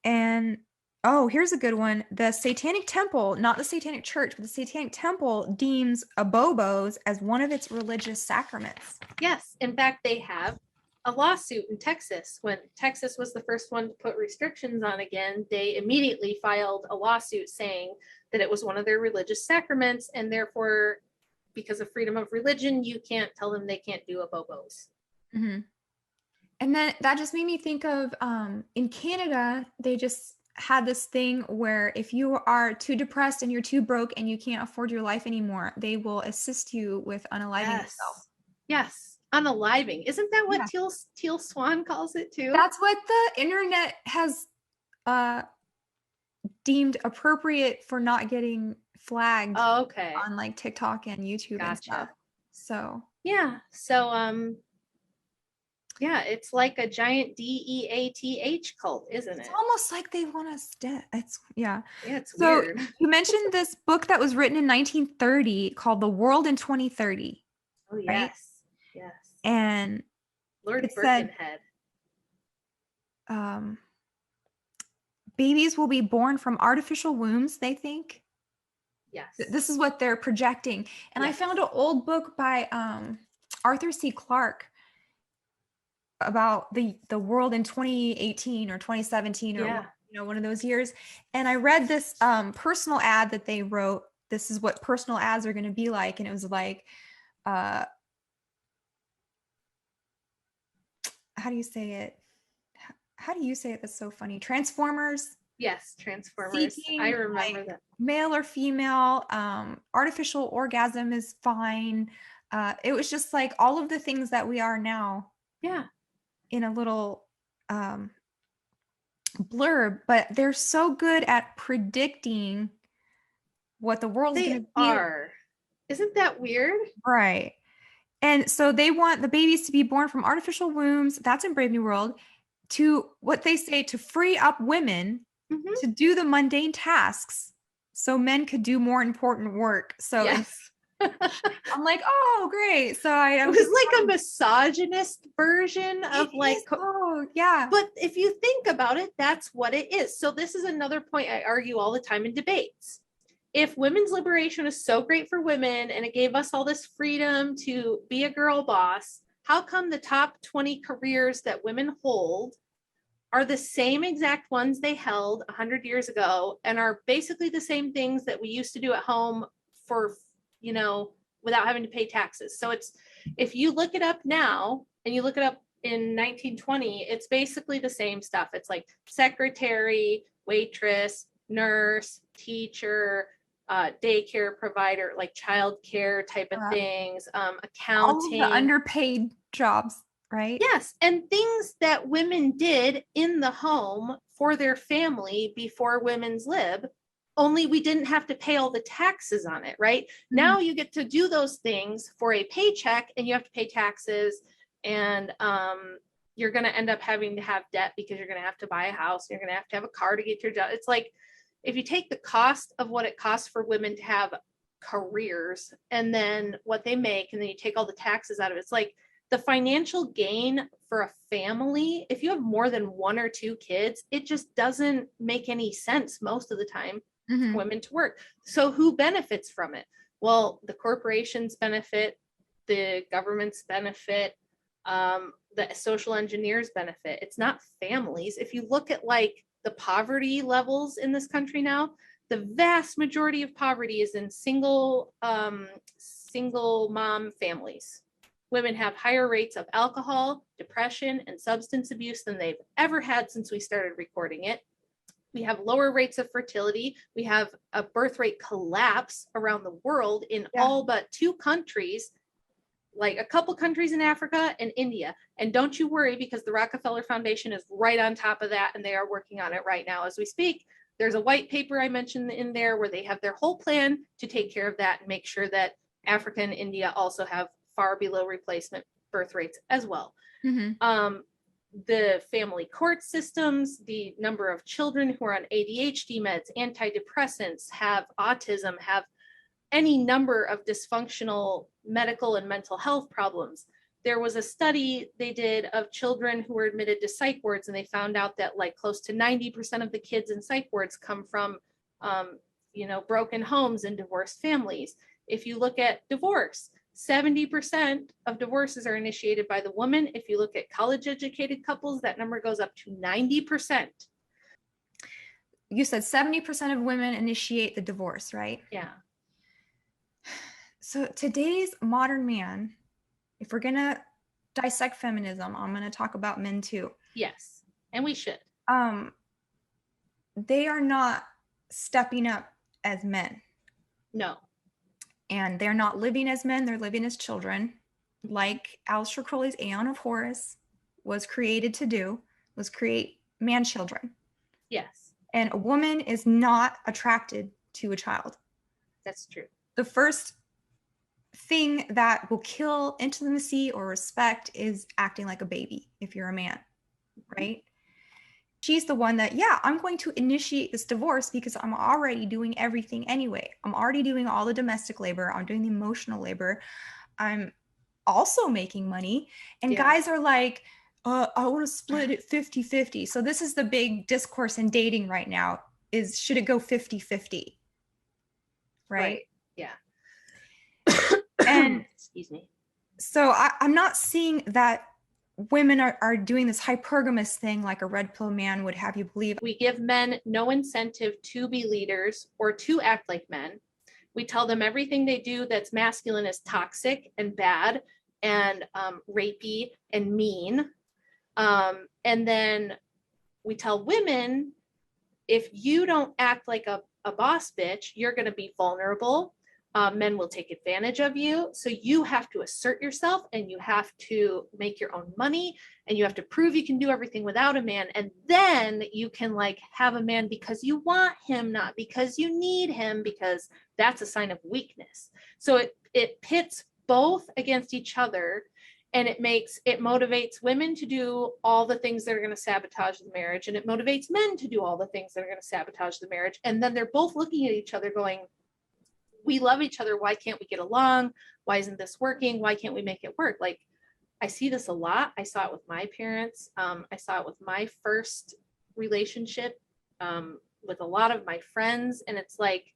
Speaker 1: And oh, here's a good one. The Satanic Temple, not the Satanic Church, but the Satanic Temple deems abobos as one of its religious sacraments.
Speaker 2: Yes. In fact, they have a lawsuit in Texas. When Texas was the first one to put restrictions on again, they immediately filed a lawsuit saying that it was one of their religious sacraments, and therefore, because of freedom of religion, you can't tell them they can't do abobos.
Speaker 1: Mm-hmm. And then that just made me think of in Canada, they just had this thing where if you are too depressed and you're too broke and you can't afford your life anymore, they will assist you with unaliving yourself.
Speaker 2: Yes, unaliving. Isn't that what Teal Swan calls it too?
Speaker 1: That's what the internet has deemed appropriate for not getting flagged on like TikTok and YouTube and stuff. So
Speaker 2: yeah. So yeah, it's like a giant DEATH cult, isn't it?
Speaker 1: It's almost like they want us dead. It's
Speaker 2: it's
Speaker 1: so
Speaker 2: weird.
Speaker 1: You mentioned this book that was written in 1930 called The World in 2030.
Speaker 2: Oh yes.
Speaker 1: Right?
Speaker 2: Yes.
Speaker 1: And
Speaker 2: Lord Birkenhead.
Speaker 1: Babies will be born from artificial wombs, they think.
Speaker 2: Yes.
Speaker 1: This is what they're projecting. And I found an old book by Arthur C. Clarke about the world in 2018 or 2017 or one of those years. And I read this personal ad that they wrote. This is what personal ads are going to be like. And it was like, how do you say it? How do you say it? That's so funny. Transformers.
Speaker 2: Yes, Transformers. I remember that.
Speaker 1: Male or female, artificial orgasm is fine. It was just like all of the things that we are now.
Speaker 2: Yeah.
Speaker 1: In a little blurb, but they're so good at predicting what the world's going to be.
Speaker 2: They are. Isn't that weird?
Speaker 1: Right. And so they want the babies to be born from artificial wombs. That's in Brave New World. To what they say to free up women to do the mundane tasks so men could do more important work. So I'm like, oh, great. So it
Speaker 2: was like a misogynist version of like,
Speaker 1: oh, yeah.
Speaker 2: But if you think about it, that's what it is. So this is another point I argue all the time in debates. If women's liberation is so great for women and it gave us all this freedom to be a girl boss, how come the top 20 careers that women hold are the same exact ones they held 100 years ago and are basically the same things that we used to do at home for, without having to pay taxes? So it's, if you look it up now and you look it up in 1920, it's basically the same stuff. It's like secretary, waitress, nurse, teacher, daycare provider, like childcare type of things, accounting.
Speaker 1: All the underpaid jobs, right?
Speaker 2: Yes. And things that women did in the home for their family before women's lib, only we didn't have to pay all the taxes on it, right? Mm-hmm. Now you get to do those things for a paycheck and you have to pay taxes, and you're going to end up having to have debt because you're going to have to buy a house. You're going to have a car to get your job. It's like, if you take the cost of what it costs for women to have careers and then what they make, and then you take all the taxes out of it, it's like the financial gain for a family, if you have more than one or two kids, it just doesn't make any sense most of the time for women to work. So who benefits from it? Well, the corporations benefit, the governments benefit, the social engineers benefit. It's not families. If you look at like the poverty levels in this country now, the vast majority of poverty is in single mom families. Women have higher rates of alcohol, depression, and substance abuse than they've ever had since we started recording it. We have lower rates of fertility. We have a birth rate collapse around the world in all but 2 countries, like a couple countries in Africa and India. And don't you worry, because the Rockefeller Foundation is right on top of that, and they are working on it right now as we speak. There's a white paper I mentioned in there where they have their whole plan to take care of that and make sure that Africa and India also have far below replacement birth rates as well. The family court systems, the number of children who are on ADHD meds, antidepressants, have autism, have any number of dysfunctional medical and mental health problems. There was a study they did of children who were admitted to psych wards, and they found out that like close to 90% of the kids in psych wards come from, broken homes and divorced families. If you look at divorce, 70% of divorces are initiated by the woman. If you look at college educated couples, that number goes up to 90%.
Speaker 1: You said 70% of women initiate the divorce, right?
Speaker 2: Yeah.
Speaker 1: So today's modern man, if we're going to dissect feminism, I'm going to talk about men too.
Speaker 2: Yes, and we should.
Speaker 1: They are not stepping up as men.
Speaker 2: No.
Speaker 1: And they're not living as men, they're living as children, like Aleister Crowley's Aeon of Horus was created to do, was create man-children.
Speaker 2: Yes.
Speaker 1: And a woman is not attracted to a child.
Speaker 2: That's true.
Speaker 1: The first thing that will kill intimacy or respect is acting like a baby if you're a man, right? She's the one that, I'm going to initiate this divorce because I'm already doing everything anyway. I'm already doing all the domestic labor. I'm doing the emotional labor. I'm also making money. And guys are like, I want to split it 50-50. So this is the big discourse in dating right now is, should it go 50-50? Right?
Speaker 2: Yeah.
Speaker 1: And
Speaker 2: excuse me.
Speaker 1: So I'm not seeing that women are doing this hypergamous thing like a red pill man would have you believe.
Speaker 2: We give men no incentive to be leaders or to act like men. We tell them everything they do that's masculine is toxic and bad and rapey and mean. And then we tell women, if you don't act like a boss bitch, you're going to be vulnerable. Men will take advantage of you. So you have to assert yourself and you have to make your own money and you have to prove you can do everything without a man. And then you can like have a man because you want him, not because you need him, because that's a sign of weakness. So it pits both against each other, and it motivates women to do all the things that are going to sabotage the marriage. And it motivates men to do all the things that are going to sabotage the marriage. And then they're both looking at each other going, we love each other. Why can't we get along? Why isn't this working? Why can't we make it work? Like, I see this a lot. I saw it with my parents. I saw it with my first relationship, with a lot of my friends. And it's like,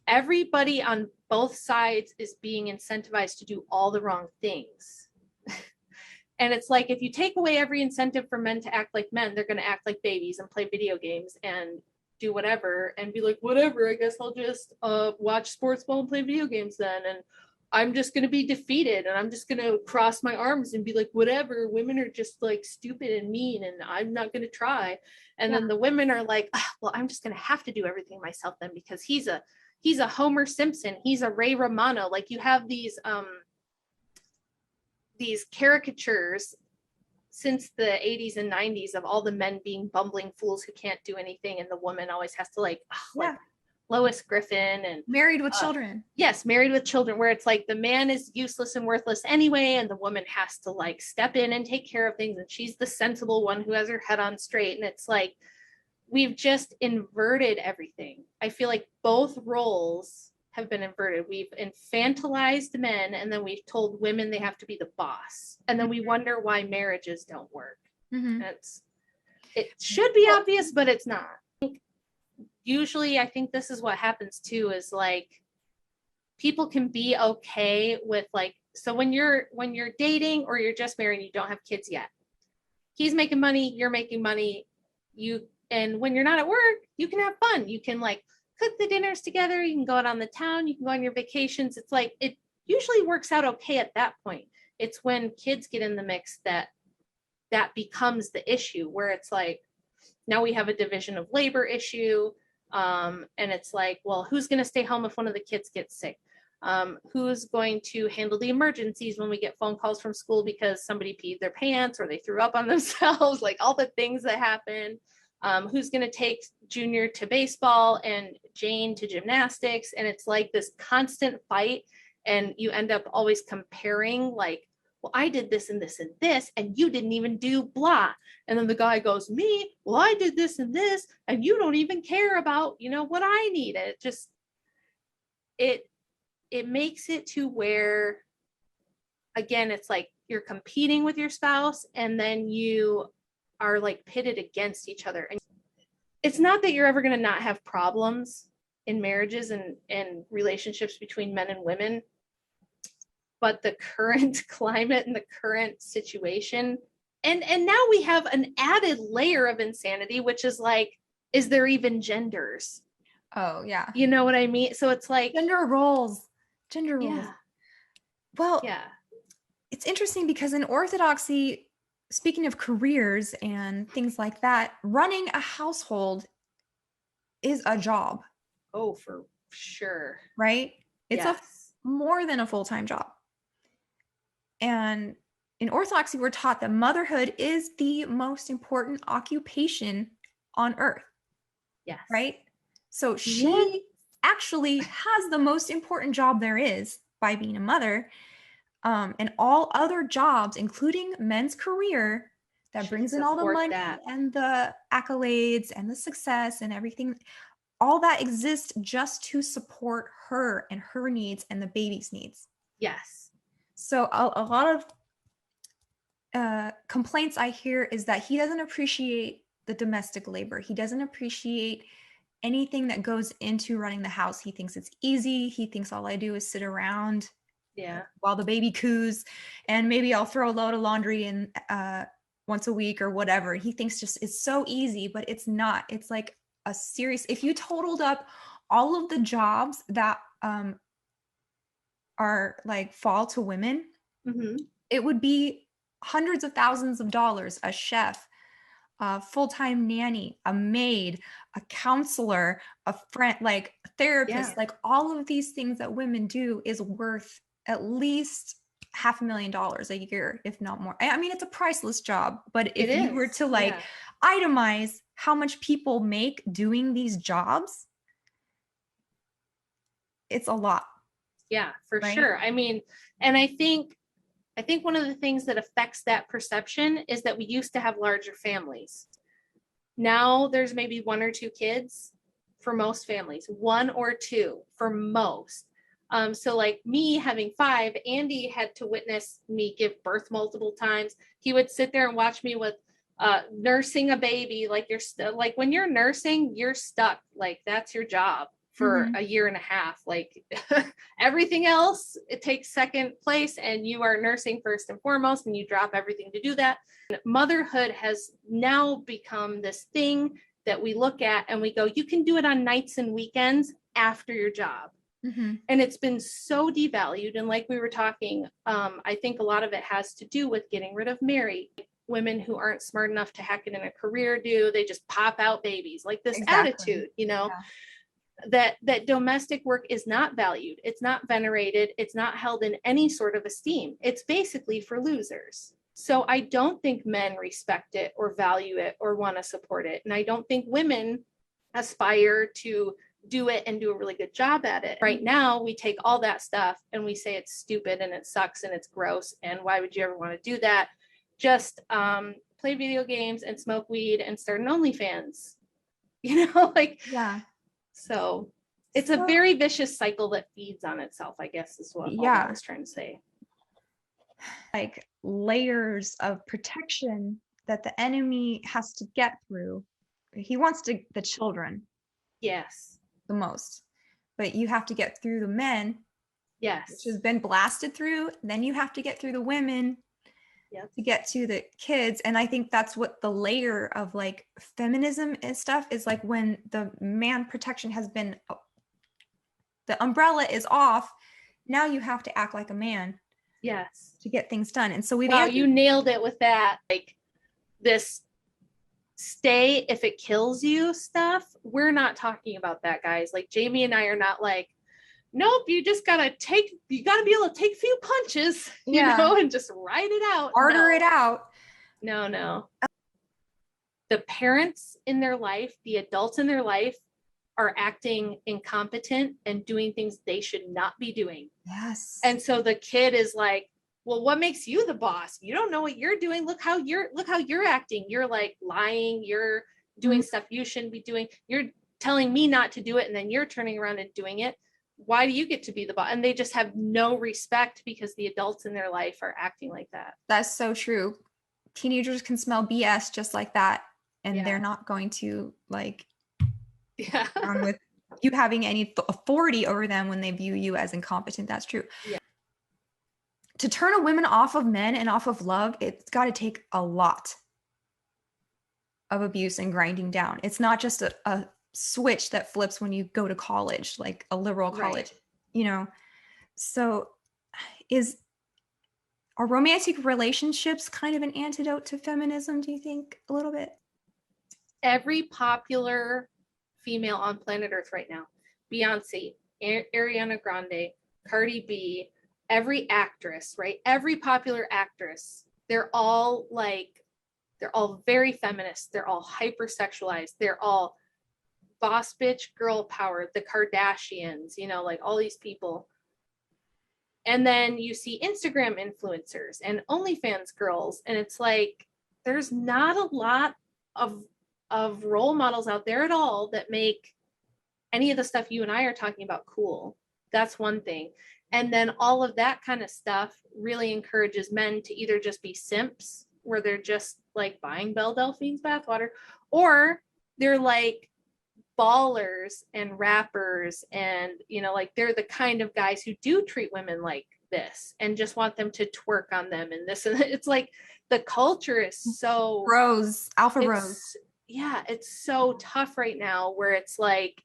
Speaker 2: everybody on both sides is being incentivized to do all the wrong things. And it's like, if you take away every incentive for men to act like men, they're going to act like babies and play video games and do whatever and be like, whatever, I guess I'll just watch sports ball and play video games then. And I'm just going to be defeated and I'm just going to cross my arms and be like, whatever, women are just like stupid and mean and I'm not going to try. And then the women are like, well, I'm just going to have to do everything myself then because he's a Homer Simpson. He's a Ray Romano. Like, you have these caricatures since the 80s and 90s of all the men being bumbling fools who can't do anything, and the woman always has to like Lois Griffin and
Speaker 1: married with children.
Speaker 2: Yes, married with children, where it's like the man is useless and worthless anyway, and the woman has to like step in and take care of things, and she's the sensible one who has her head on straight. And it's like, we've just inverted everything. I feel like both roles have been inverted. We've infantilized men, and then we've told women they have to be the boss. And then we wonder why marriages don't work.
Speaker 1: Mm-hmm.
Speaker 2: It should be obvious, but it's not. Usually, I think this is what happens too, is like, people can be okay with like, so when you're dating or you're just married, you don't have kids yet. He's making money, you're making money. And when you're not at work, you can have fun. You can like cook the dinners together. You can go out on the town. You can go on your vacations. It's like, usually works out okay at that point. It's when kids get in the mix that becomes the issue, where it's like, now we have a division of labor issue. And it's like, well, who's going to stay home if one of the kids gets sick? Who's going to handle the emergencies when we get phone calls from school because somebody peed their pants or they threw up on themselves, like all the things that happen. Who's going to take Junior to baseball and Jane to gymnastics? And it's like this constant fight. And you end up always comparing, like, well, I did this and this and this, and you didn't even do blah. And then the guy goes, me, well, I did this and this, and you don't even care about, what I need. It just, it makes it to where, again, it's like you're competing with your spouse, and then you are like pitted against each other. And it's not that you're ever going to not have problems in marriages and relationships between men and women, but the current climate and the current situation, and now we have an added layer of insanity, which is like, is there even genders?
Speaker 1: Oh yeah.
Speaker 2: You know what I mean? So it's like
Speaker 1: gender roles.
Speaker 2: Yeah.
Speaker 1: Well,
Speaker 2: yeah.
Speaker 1: It's interesting because in Orthodoxy, speaking of careers and things like that, running a household is a job.
Speaker 2: Oh, for sure.
Speaker 1: Right? It's
Speaker 2: yes.
Speaker 1: more than a full-time job. And in Orthodoxy, we're taught that motherhood is the most important occupation on earth.
Speaker 2: Yes.
Speaker 1: Right? So she actually has the most important job there is by being a mother. And all other jobs, including men's career, that brings in all the money and the accolades and the success and everything, all that exists just to support her and her needs and the baby's needs.
Speaker 2: Yes.
Speaker 1: So a lot of complaints I hear is that he doesn't appreciate the domestic labor. He doesn't appreciate anything that goes into running the house. He thinks it's easy. He thinks all I do is sit around while the baby coos, and maybe I'll throw a load of laundry in once a week or whatever. He thinks just it's so easy, but it's not. It's like a serious, if you totaled up all of the jobs that are like fall to women, it would be hundreds of thousands of dollars. A chef, a full-time nanny, a maid, a counselor, a friend, like a therapist, like all of these things that women do is worth at least $500,000 a year, if not more. I mean, it's a priceless job, but if you were to like itemize how much people make doing these jobs, it's a lot.
Speaker 2: Yeah, for sure. I mean, and I think one of the things that affects that perception is that we used to have larger families. Now there's maybe 1 or 2 kids for most families, 1 or 2 for most. So like me having 5, Andy had to witness me give birth multiple times. He would sit there and watch me with nursing a baby. Like like when you're nursing, you're stuck. Like that's your job for a year and a half. Like everything else, it takes second place, and you are nursing first and foremost, and you drop everything to do that. And motherhood has now become this thing that we look at and we go, you can do it on nights and weekends after your job. And it's been so devalued. And like we were talking, I think a lot of it has to do with getting rid of married women who aren't smart enough to hack it in a career. They just pop out babies, like this attitude, that domestic work is not valued. It's not venerated. It's not held in any sort of esteem. It's basically for losers. So I don't think men respect it or value it or want to support it. And I don't think women aspire to do it and do a really good job at it. Right now, we take all that stuff and we say it's stupid and it sucks and it's gross. And why would you ever want to do that? Just play video games and smoke weed and start an OnlyFans. So it's a very vicious cycle that feeds on itself, I guess is what I was trying to say.
Speaker 1: Like layers of protection that the enemy has to get through. He wants the children.
Speaker 2: Yes.
Speaker 1: The most. But you have to get through the men.
Speaker 2: Yes.
Speaker 1: Which has been blasted through. Then you have to get through the women. To get to the kids. And I think that's what the layer of like feminism and stuff is like, when the man protection has been, the umbrella is off, Now you have to act like a man
Speaker 2: Yes.
Speaker 1: to get things done. And so we've
Speaker 2: Wow, you nailed it with that. Like this stay if it kills you stuff. We're not talking about that, guys. Like Jamie and I are not like, nope, you gotta be able to take a few punches, you know, and just ride it out.
Speaker 1: Order it out.
Speaker 2: No. The parents in their life, the adults in their life are acting incompetent and doing things they should not be doing.
Speaker 1: Yes.
Speaker 2: And so the kid is like, well, what makes you the boss? You don't know what you're doing. Look how you're acting. You're like lying. You're doing stuff you shouldn't be doing. You're telling me not to do it. And then you're turning around and doing it. Why do you get to be the boss? And they just have no respect because the adults in their life are acting like that.
Speaker 1: That's so true. Teenagers can smell BS just like that. And they're not going to like with you having any authority over them when they view you as incompetent. That's true.
Speaker 2: Yeah.
Speaker 1: To turn a woman off of men and off of love, it's got to take a lot of abuse and grinding down. It's not just a switch that flips when you go to college, like a liberal college, you know? So are romantic relationships kind of an antidote to feminism, do you think, a little bit?
Speaker 2: Every popular female on planet Earth right now, Beyonce, Ariana Grande, Cardi B, every actress, right? Every popular actress, they're all very feminist. They're all hypersexualized. They're all boss bitch girl power, the Kardashians, you know, like all these people. And then you see Instagram influencers and OnlyFans girls, and it's like there's not a lot of role models out there at all that make any of the stuff you and I are talking about cool. That's one thing. And then all of that kind of stuff really encourages men to either just be simps, where they're just like buying Belle Delphine's bathwater, or they're like ballers and rappers, and you know, like they're the kind of guys who do treat women like this and just want them to twerk on them and this, and it's like the culture is so
Speaker 1: alpha bros.
Speaker 2: Yeah, it's so tough right now, where it's like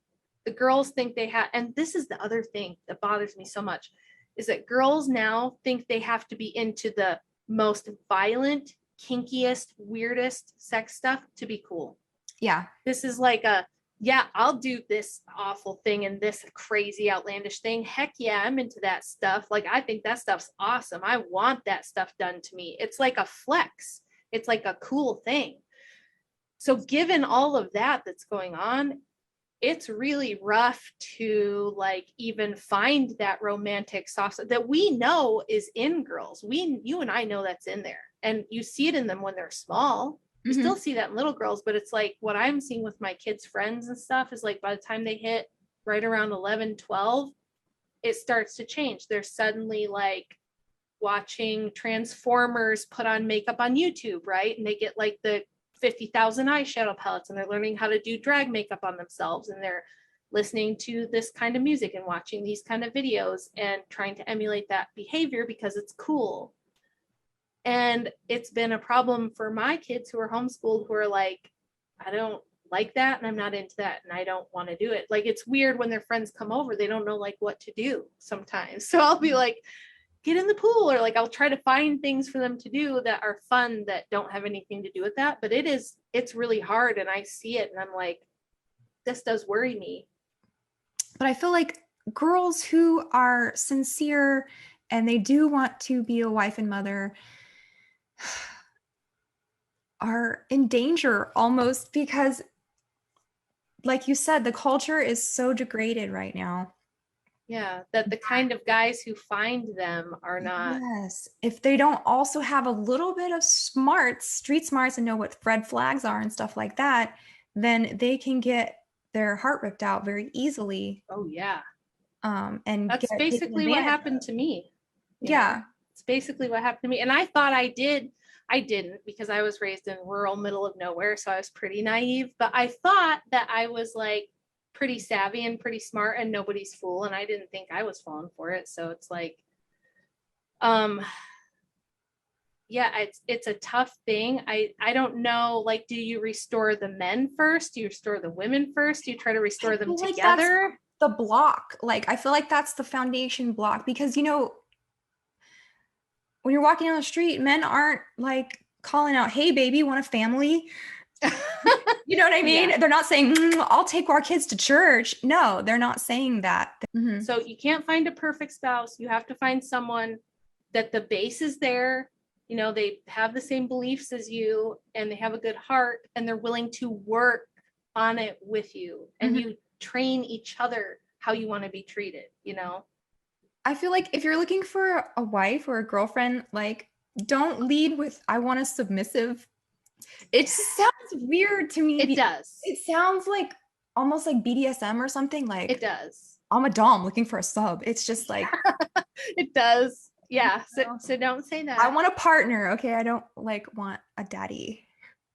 Speaker 2: the girls think they have, and this is the other thing that bothers me so much, is that girls now think they have to be into the most violent, kinkiest, weirdest sex stuff to be cool.
Speaker 1: Yeah.
Speaker 2: This is like I'll do this awful thing and this crazy outlandish thing. Heck yeah, I'm into that stuff. Like, I think that stuff's awesome. I want that stuff done to me. It's like a flex. It's like a cool thing. So given all of that that's going on, it's really rough to like even find that romantic soft that we know is in girls. You and I know that's in there, and you see it in them when they're small. You still see that in little girls, but it's like what I'm seeing with my kids' friends and stuff is like by the time they hit right around 11, 12, it starts to change. They're suddenly like watching Transformers put on makeup on YouTube, right? And they get like the 50,000 eyeshadow palettes, and they're learning how to do drag makeup on themselves, and they're listening to this kind of music and watching these kind of videos and trying to emulate that behavior because it's cool. And it's been a problem for my kids who are homeschooled, who are like, I don't like that, and I'm not into that, and I don't want to do it. Like, it's weird when their friends come over, they don't know like what to do sometimes. So I'll be like, get in the pool, or like I'll try to find things for them to do that are fun that don't have anything to do with that. But it's really hard, and I see it and I'm like, this does worry me.
Speaker 1: But I feel like girls who are sincere and they do want to be a wife and mother are in danger almost, because like you said, the culture is so degraded right now.
Speaker 2: Yeah, that the kind of guys who find them are not.
Speaker 1: Yes. If they don't also have a little bit of street smarts, and know what red flags are and stuff like that, then they can get their heart ripped out very easily.
Speaker 2: Oh yeah.
Speaker 1: And
Speaker 2: that's basically what happened to me.
Speaker 1: Yeah.
Speaker 2: It's basically what happened to me. And I thought I didn't, because I was raised in rural middle of nowhere, so I was pretty naive, but I thought that I was like pretty savvy and pretty smart and nobody's fool, and I didn't think I was falling for it. So it's like it's a tough thing. I don't know, like, do you restore the men first? Do you restore the women first? Do you try to restore them together?
Speaker 1: the block. Like, I feel like that's the foundation block because, you know, when you're walking down the street, men aren't like calling out, "Hey, baby, want a family?" You know what I mean?
Speaker 2: Yeah.
Speaker 1: They're not saying, "I'll take our kids to church." No, they're not saying that. Mhm.
Speaker 2: So you can't find a perfect spouse. You have to find someone that the base is there. You know, they have the same beliefs as you and they have a good heart and they're willing to work on it with you. And you train each other how you want to be treated, you know?
Speaker 1: I feel like if you're looking for a wife or a girlfriend, like, don't lead with, "I want a submissive." It sounds weird to me.
Speaker 2: It does.
Speaker 1: It sounds like almost like BDSM or something.
Speaker 2: It
Speaker 1: Like,
Speaker 2: does.
Speaker 1: I'm a dom looking for a sub. It's just like,
Speaker 2: It does. Yeah. So don't say
Speaker 1: I
Speaker 2: that.
Speaker 1: want a partner. Okay. I don't like want a daddy.